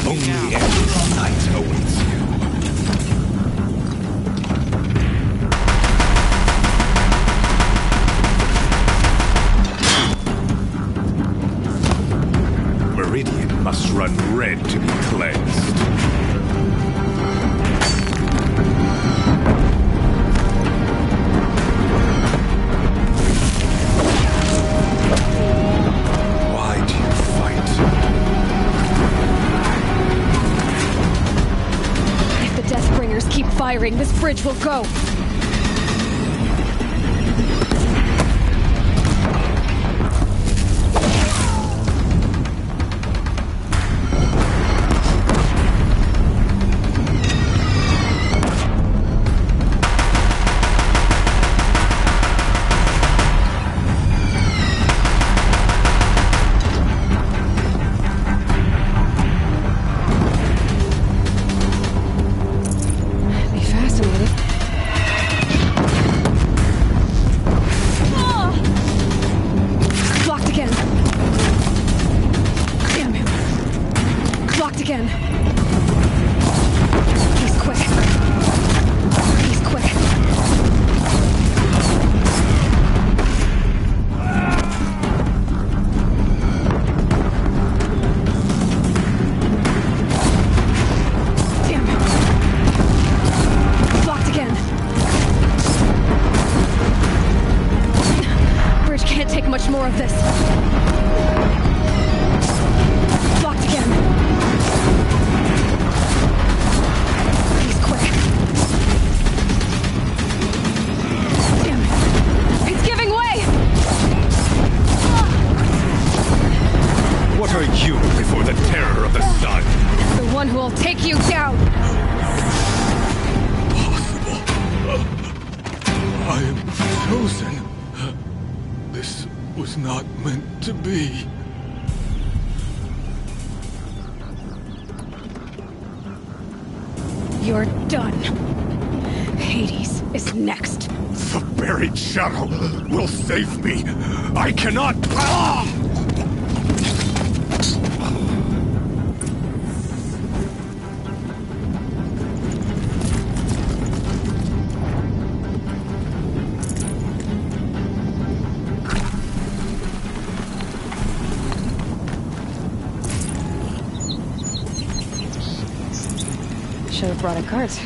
Only endless night awaits you. Meridian must run red to be cleansed. Why do you fight? If the Deathbringers keep firing, this bridge will go. More of this. Blocked again. He's quick. Damn it. It's giving way! What are you before the terror of the sun? The one who will take you down! I am chosen. This was not meant to be. You're done. Hades is next. The buried shadow will save me. I cannot. Ah! Should have brought a cart.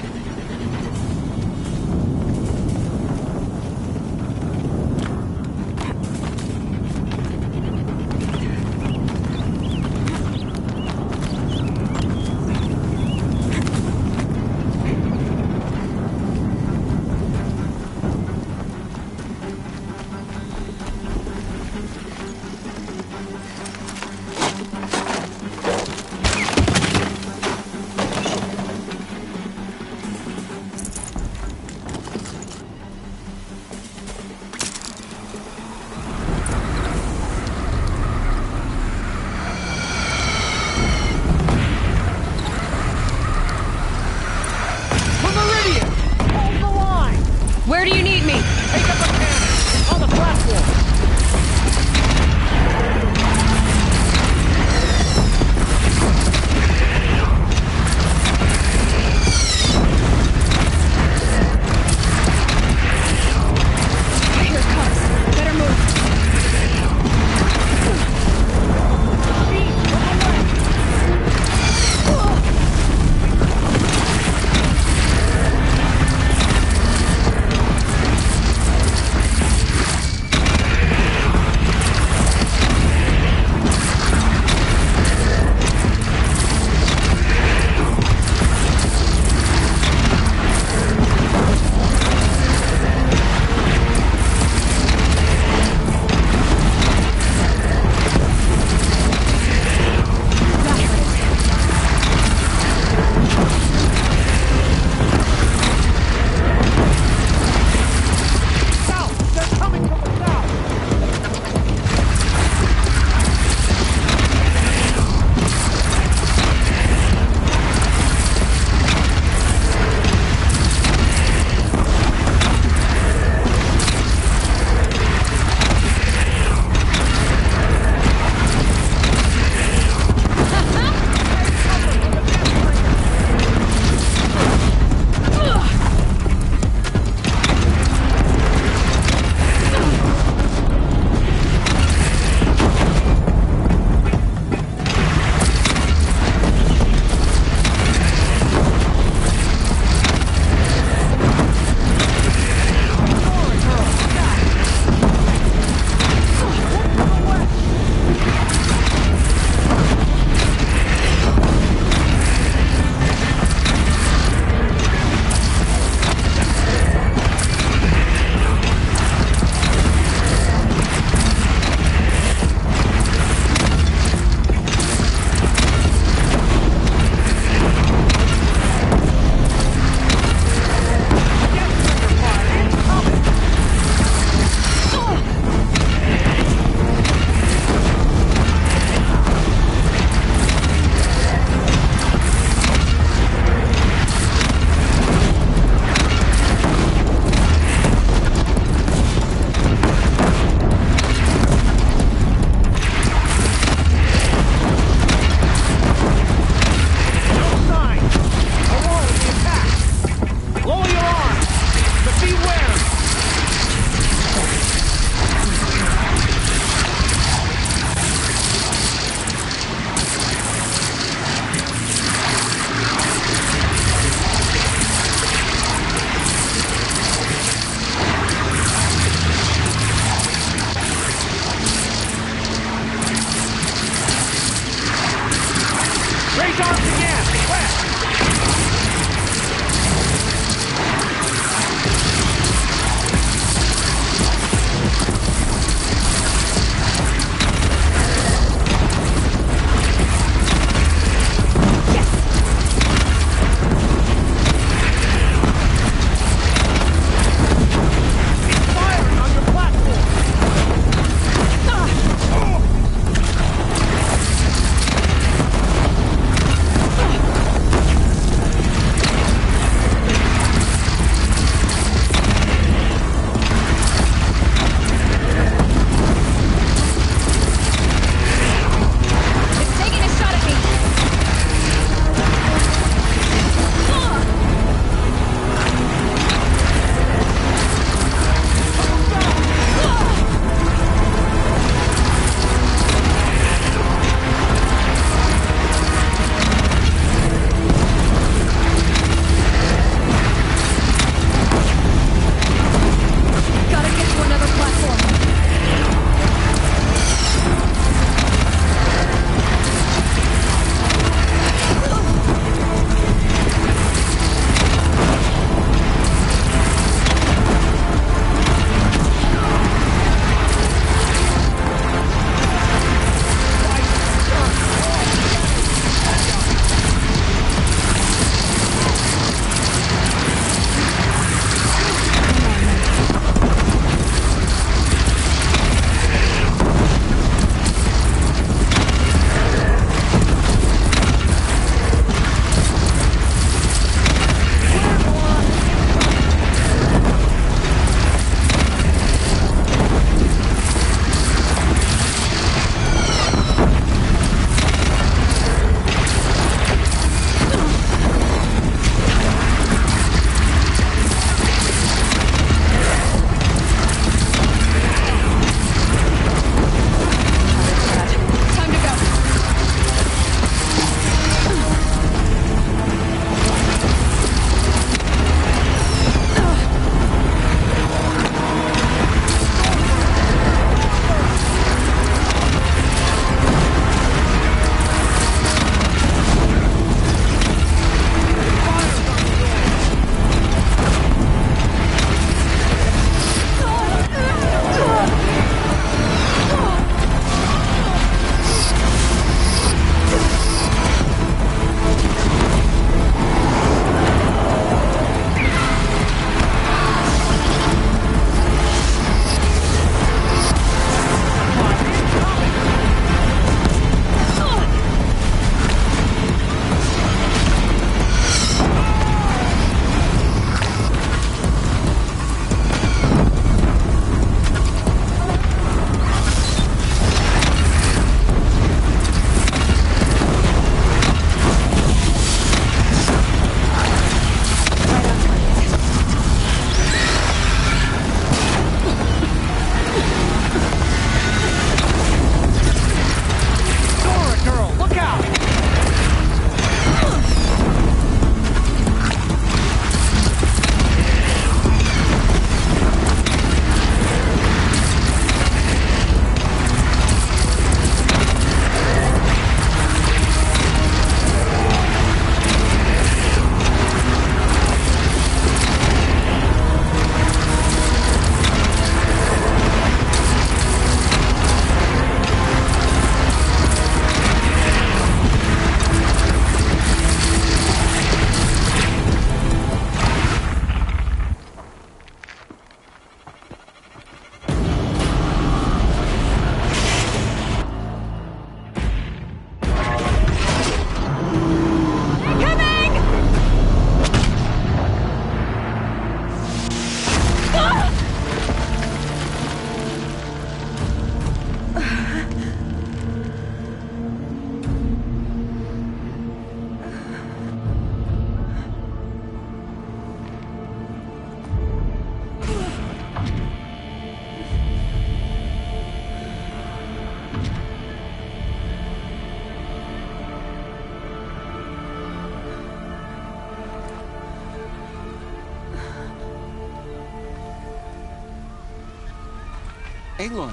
Aloy!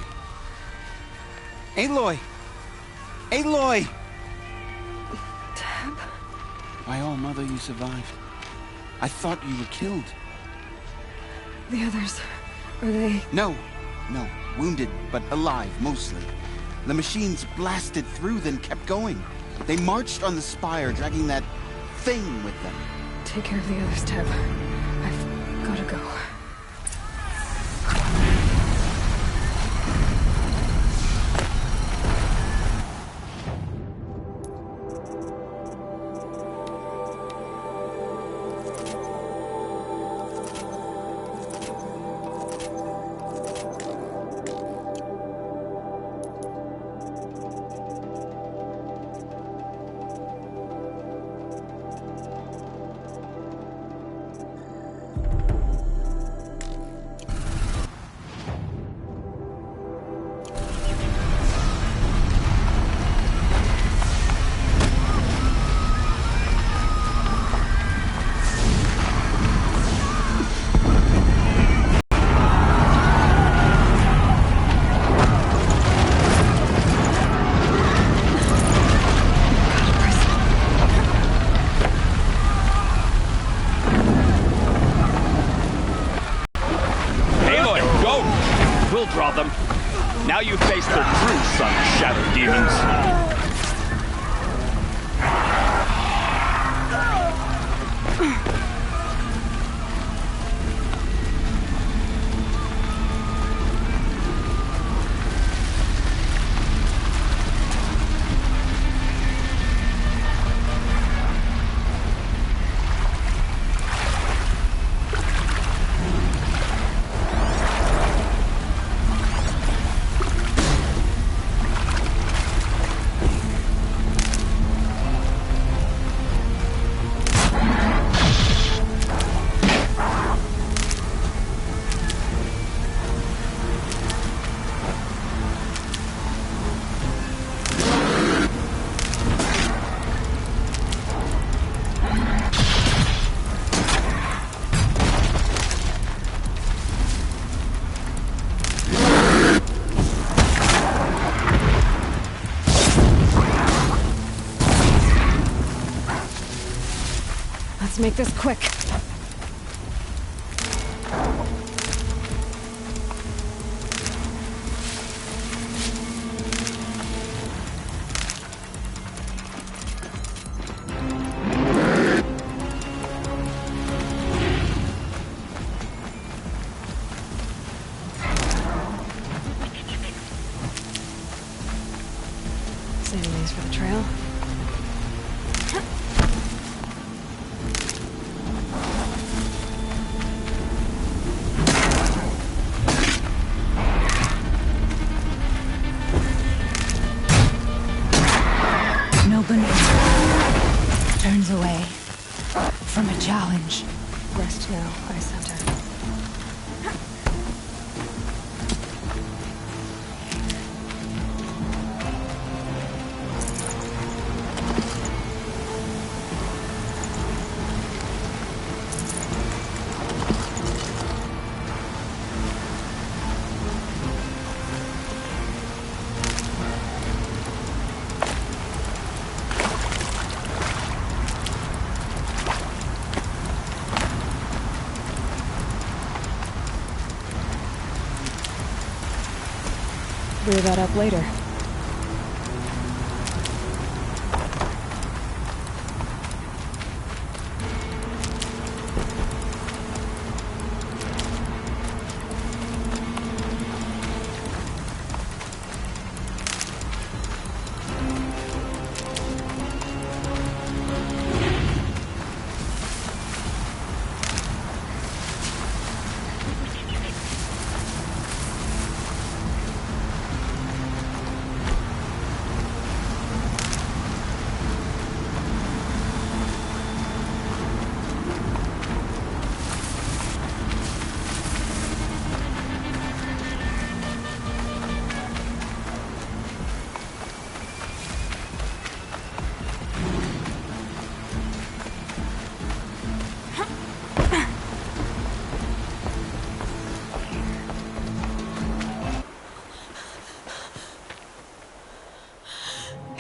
Aloy! Aloy! Dad? By all mother, you survived. I thought you were killed. The others, are they... No. Wounded, but alive, mostly. The machines blasted through, then kept going. They marched on the spire, dragging that thing with them. Take care of the others, Teb. I've gotta go. Now you face the true son of Shadow Demons. Let's make this quick. Saving these for the trail. Turns away from a challenge. Rest now, Ice Hunter. Clear that up later.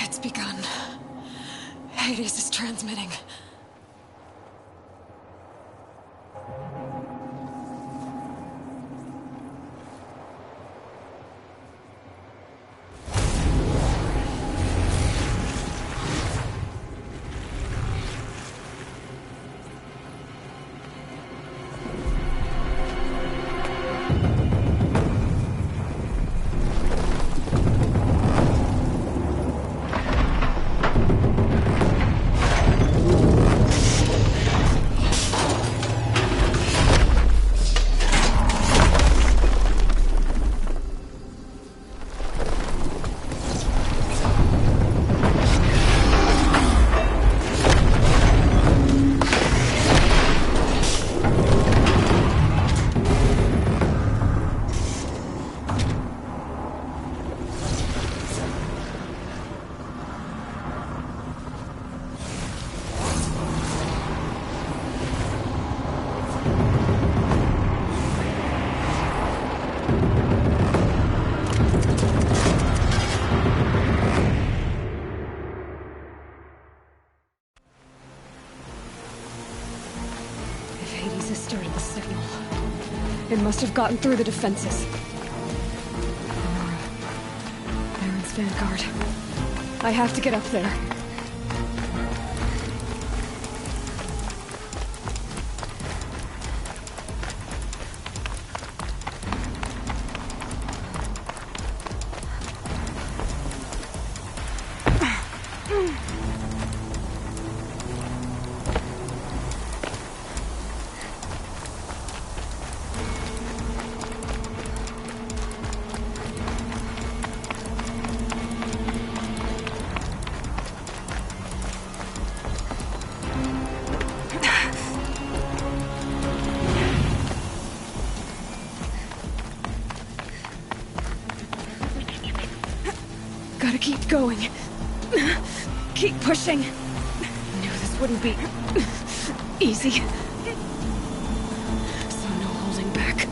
It's begun. Hades is transmitting. distorted the signal. It must have gotten through the defenses. Aurora. Baron's vanguard. I have to get up there. Gotta keep going. Keep pushing. Knew this wouldn't be easy. So no holding back.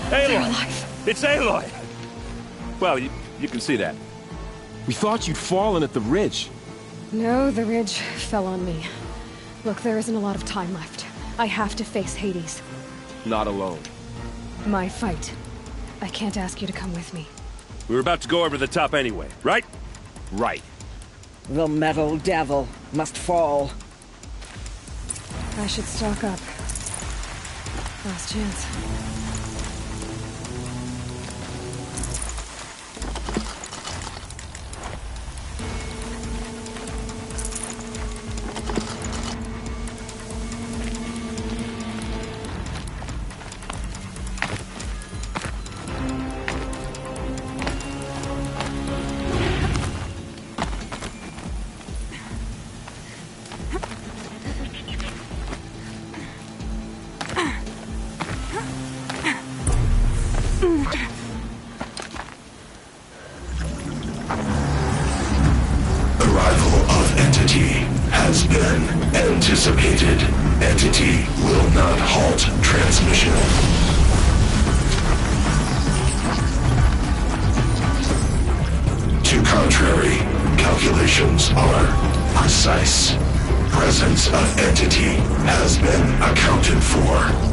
Aloy! It's Aloy! Well, you can see that. We thought you'd fallen at the ridge. No, the ridge fell on me. Look, there isn't a lot of time left. I have to face Hades. Not alone. My fight. I can't ask you to come with me. We were about to go over the top anyway, right? Right. The metal devil must fall. I should stock up. Last chance. Arrival of Entity has been anticipated. Entity will not halt transmission. To contrary, calculations are precise. Presence of Entity has been accounted for.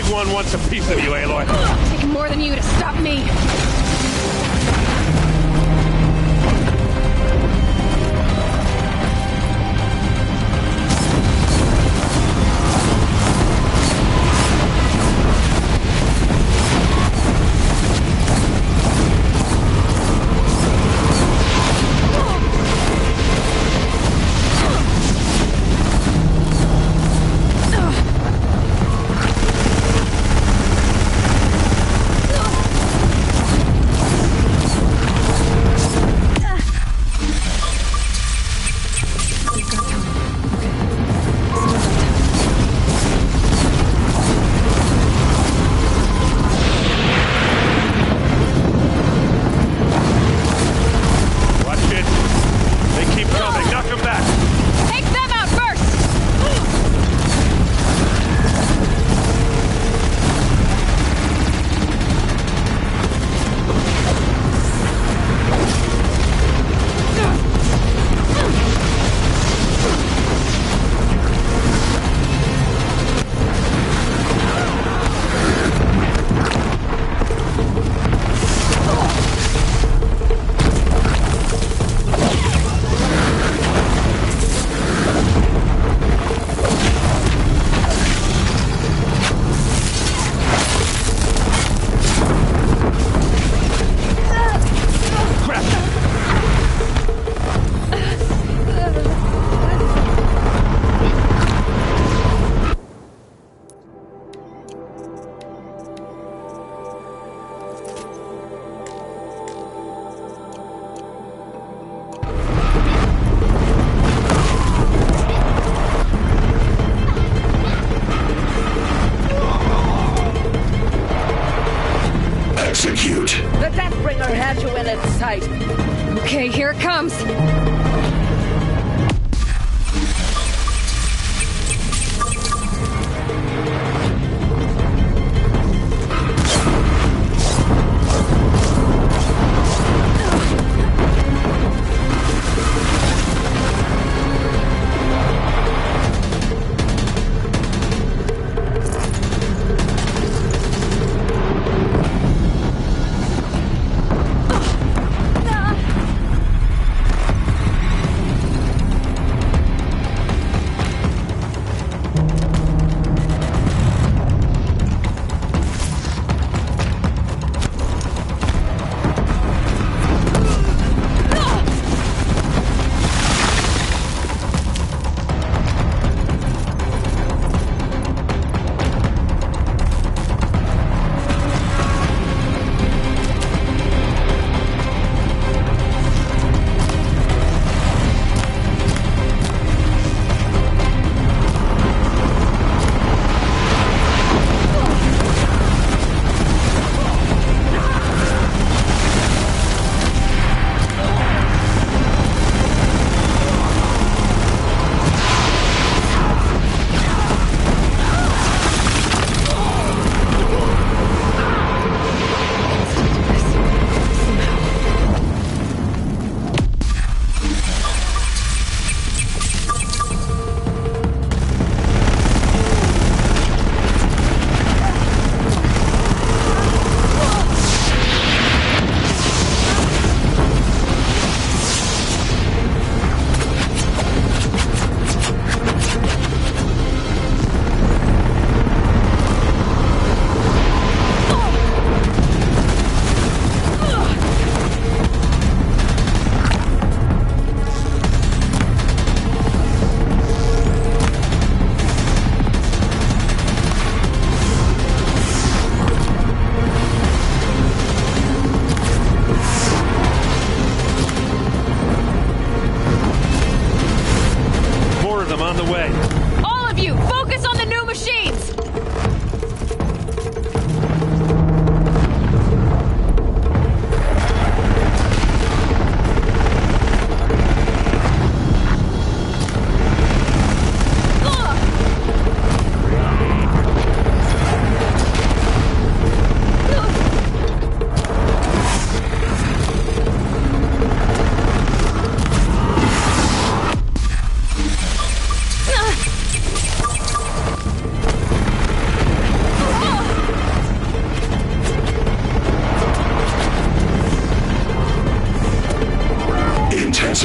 Everyone wants a piece of you, Aloy. Take more than you to stop me. Execute. The Deathbringer has you in its sight. Okay, here it comes.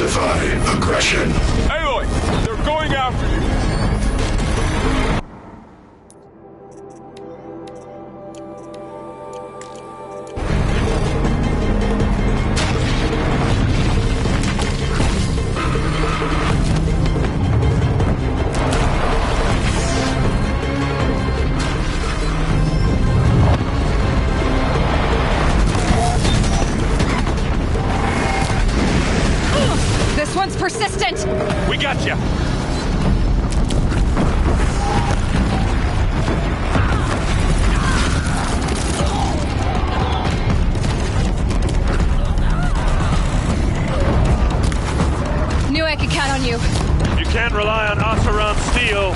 Justify aggression. Aloy, they're going after you. This one's persistent! We got you! Knew I could count on you. You can't rely on Oseram steel.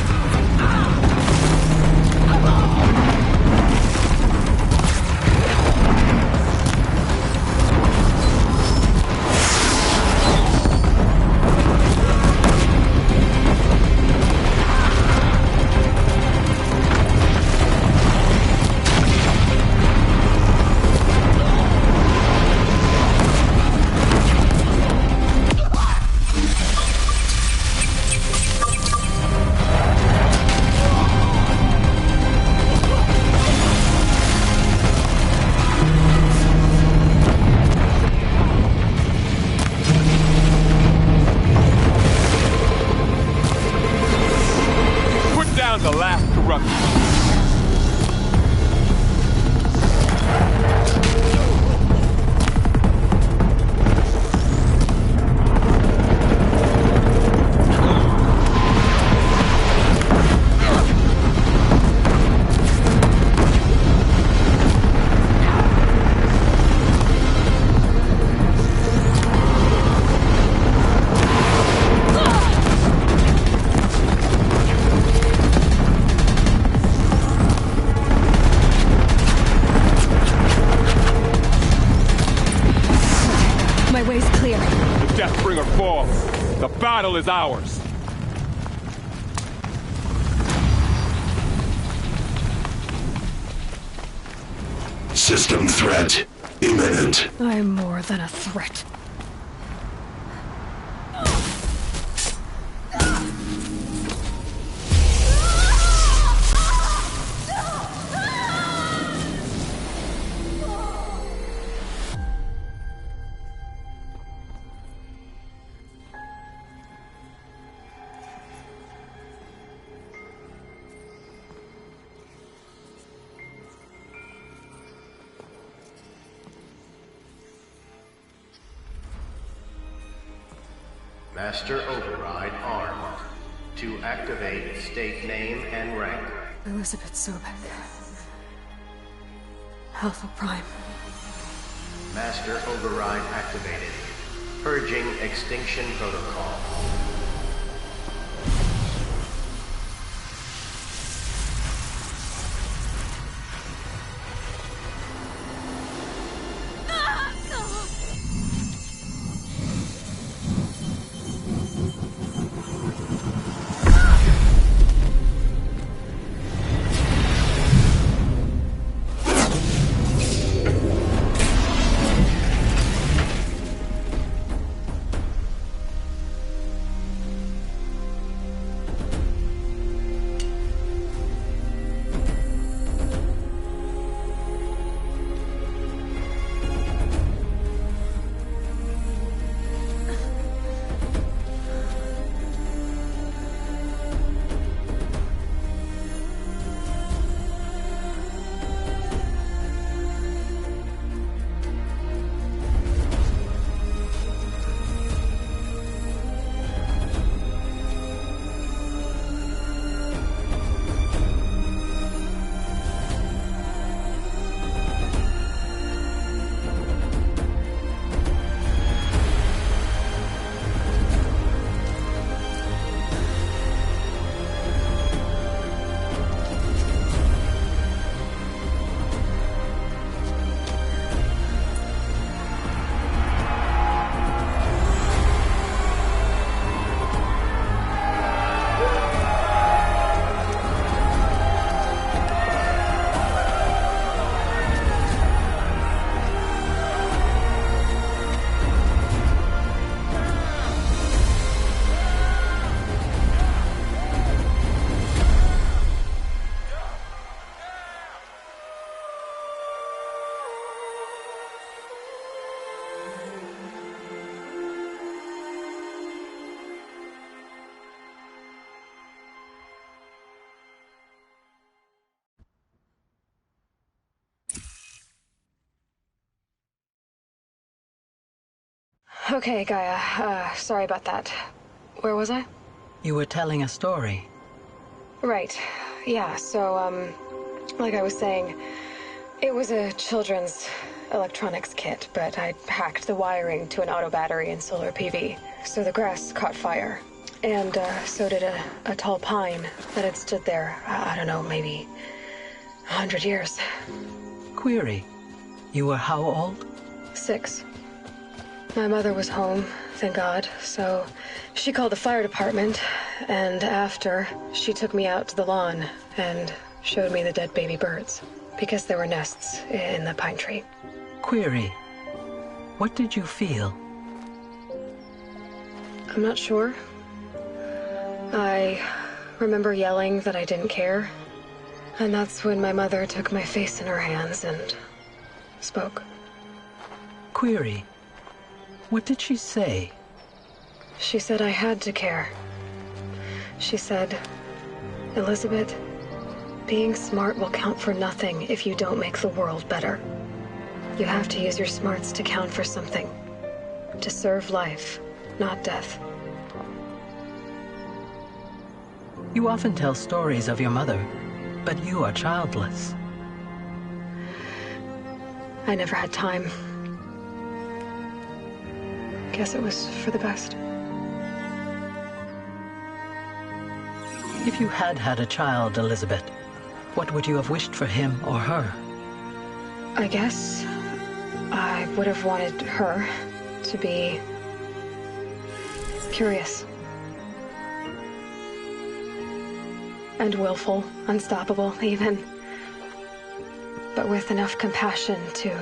The last corruption. My way's clear. The Deathbringer falls. The battle is ours. System threat imminent. I'm more than a threat. Master Override armed. To activate, state name and rank. Elizabeth Sobek. Alpha Prime. Master Override activated. Purging extinction protocol. Okay, Gaia. Sorry about that. Where was I? You were telling a story. Right. Yeah, so, like I was saying, it was a children's electronics kit, but I hacked the wiring to an auto battery and solar PV. So the grass caught fire. And, so did a tall pine that had stood there, I don't know, maybe 100 years. Query. You were how old? 6. My mother was home, thank God, so she called the fire department, and after, she took me out to the lawn and showed me the dead baby birds, because there were nests in the pine tree. Query. What did you feel? I'm not sure. I remember yelling that I didn't care, and that's when my mother took my face in her hands and spoke. Query. What did she say? She said I had to care. She said, Elizabeth, being smart will count for nothing if you don't make the world better. You have to use your smarts to count for something. To serve life, not death. You often tell stories of your mother, but you are childless. I never had time. Guess it was for the best. If you had had a child, Elizabeth, what would you have wished for him or her? I guess I would have wanted her to be curious. And willful, unstoppable, even. But with enough compassion to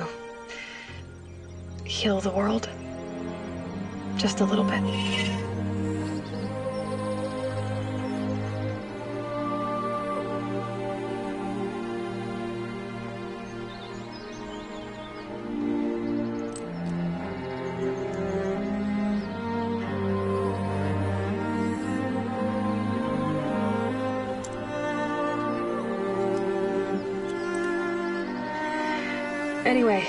heal the world. Just a little bit. Anyway,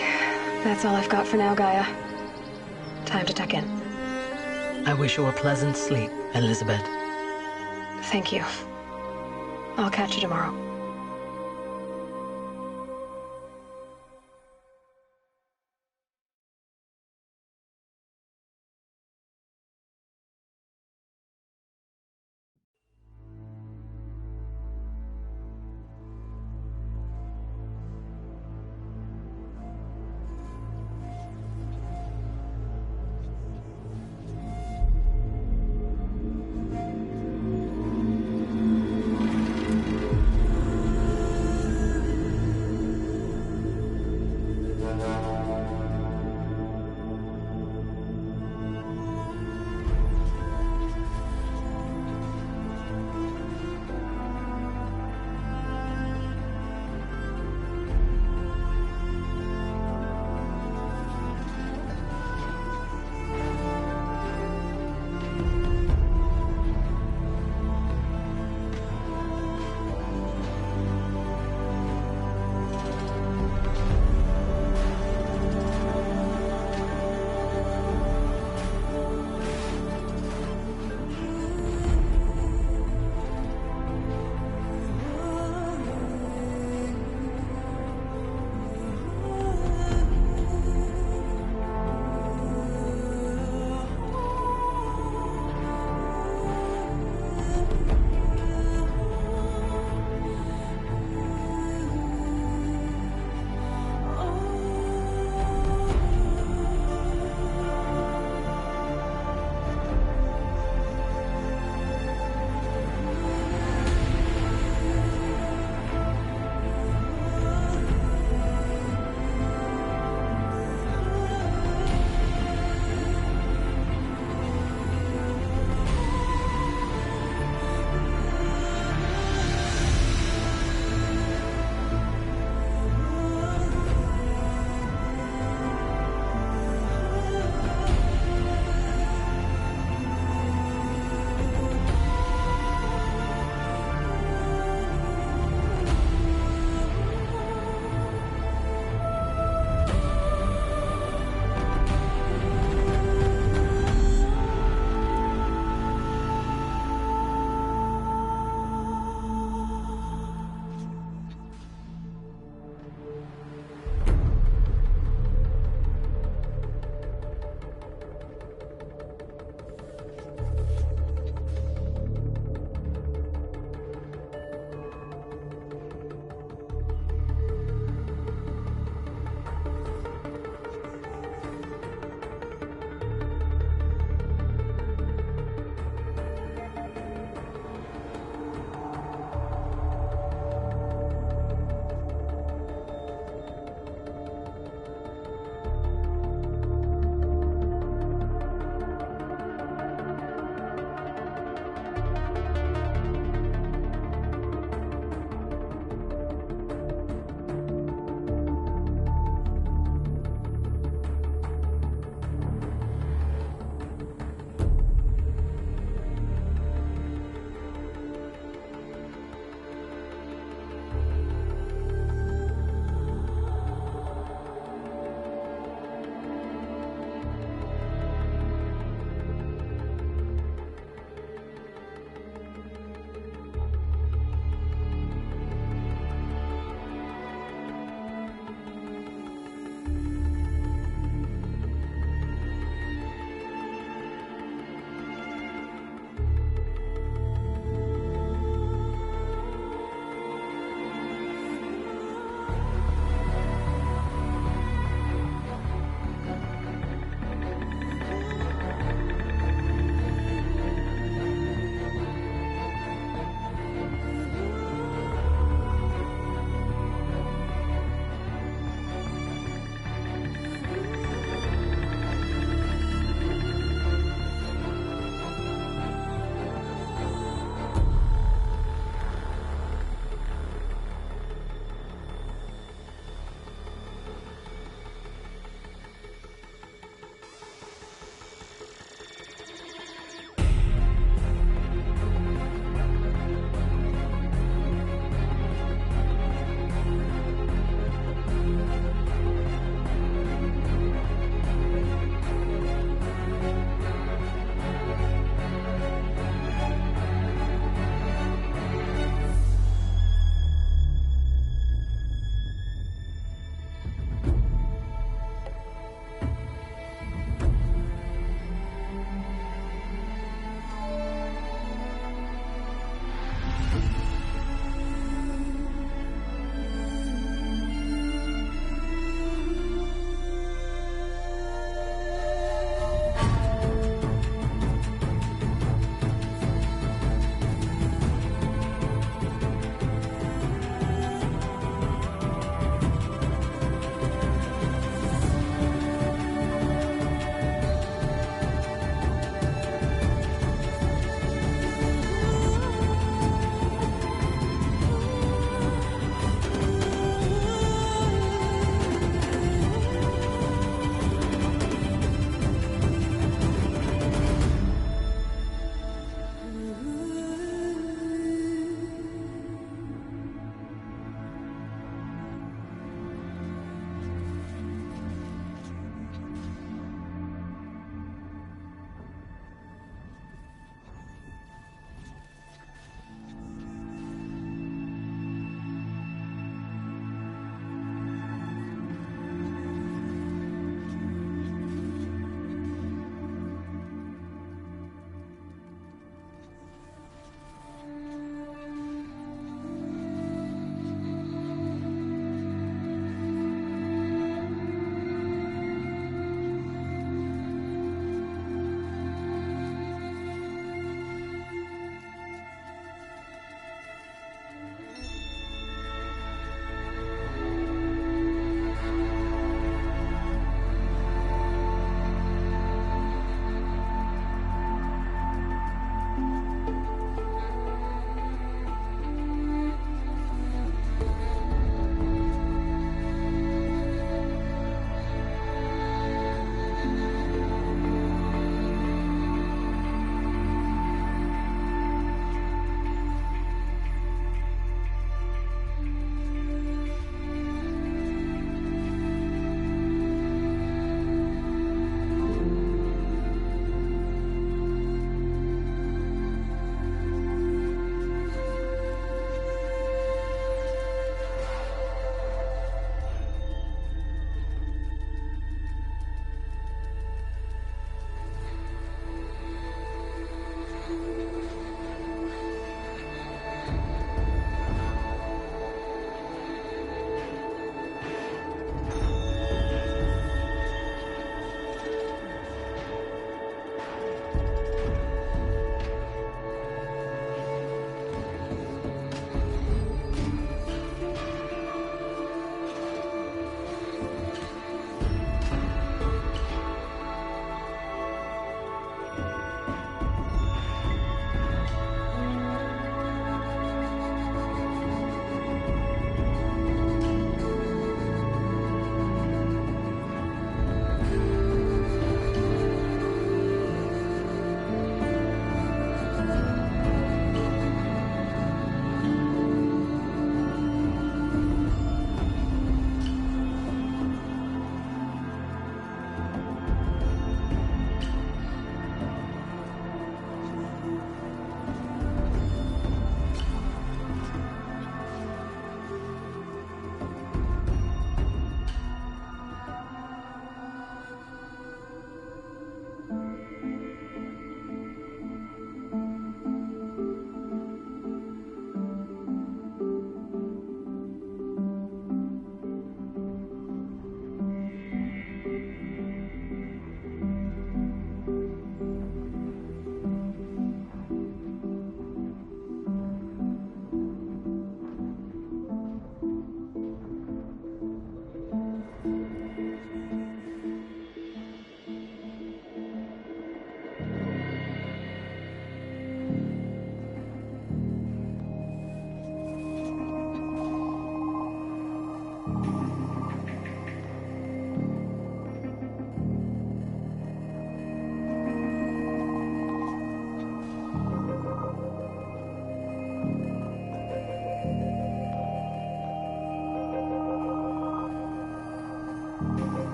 that's all I've got for now, Gaia. Time to tuck in. I wish you a pleasant sleep, Elizabeth. Thank you. I'll catch you tomorrow.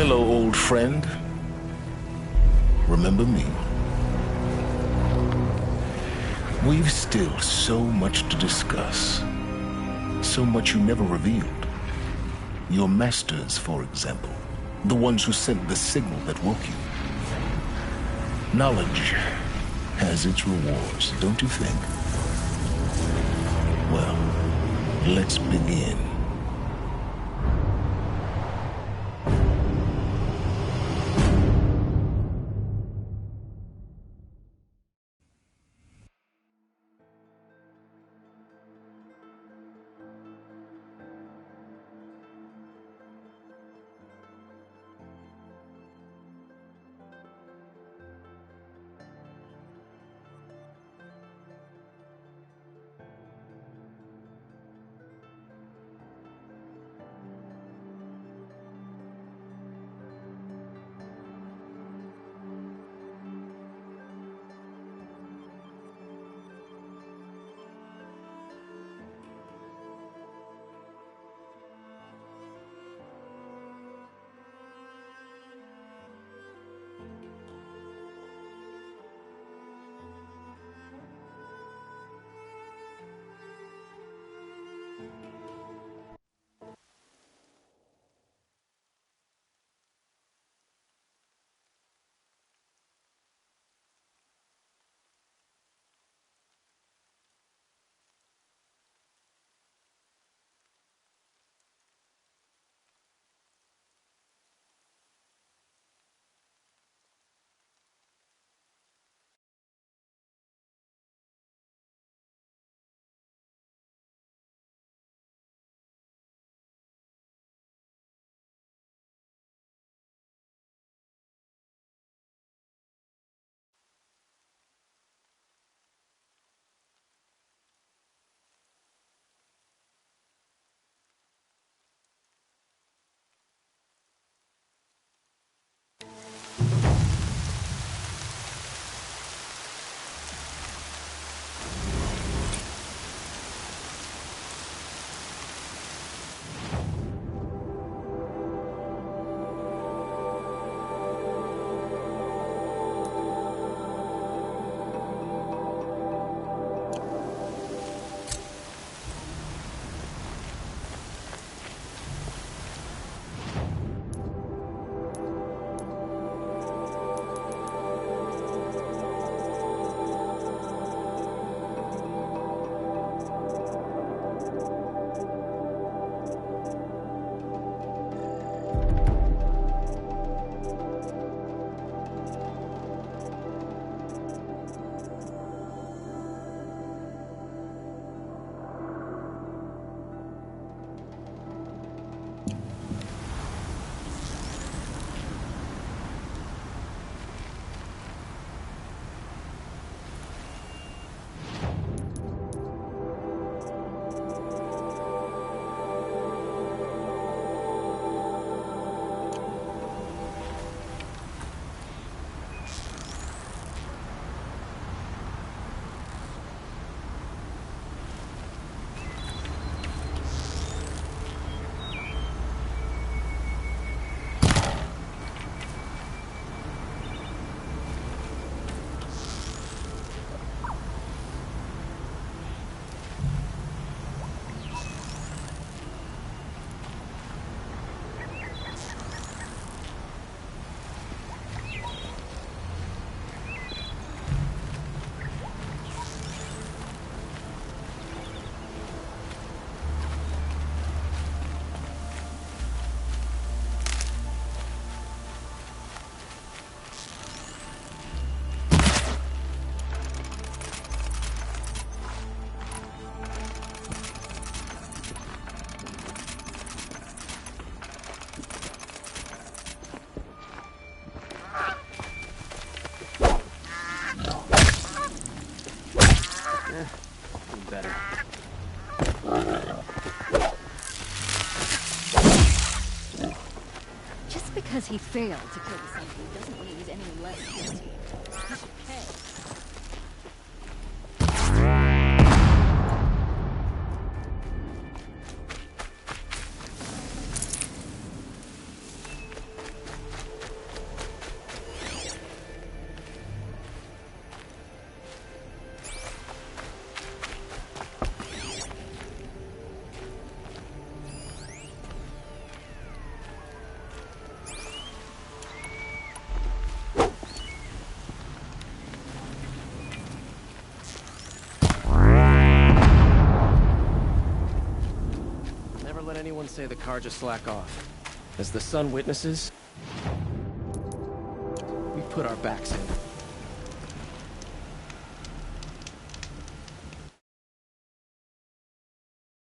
Hello, old friend. Remember me? We've still so much to discuss. So much you never revealed. Your masters, for example. The ones who sent the signal that woke you. Knowledge has its rewards, don't you think? Well, let's begin. better. Just because he failed to kill the Sun King doesn't mean he's any less guilty. He should pay. Anyone say the car just slack off. As the sun witnesses, we put our backs in.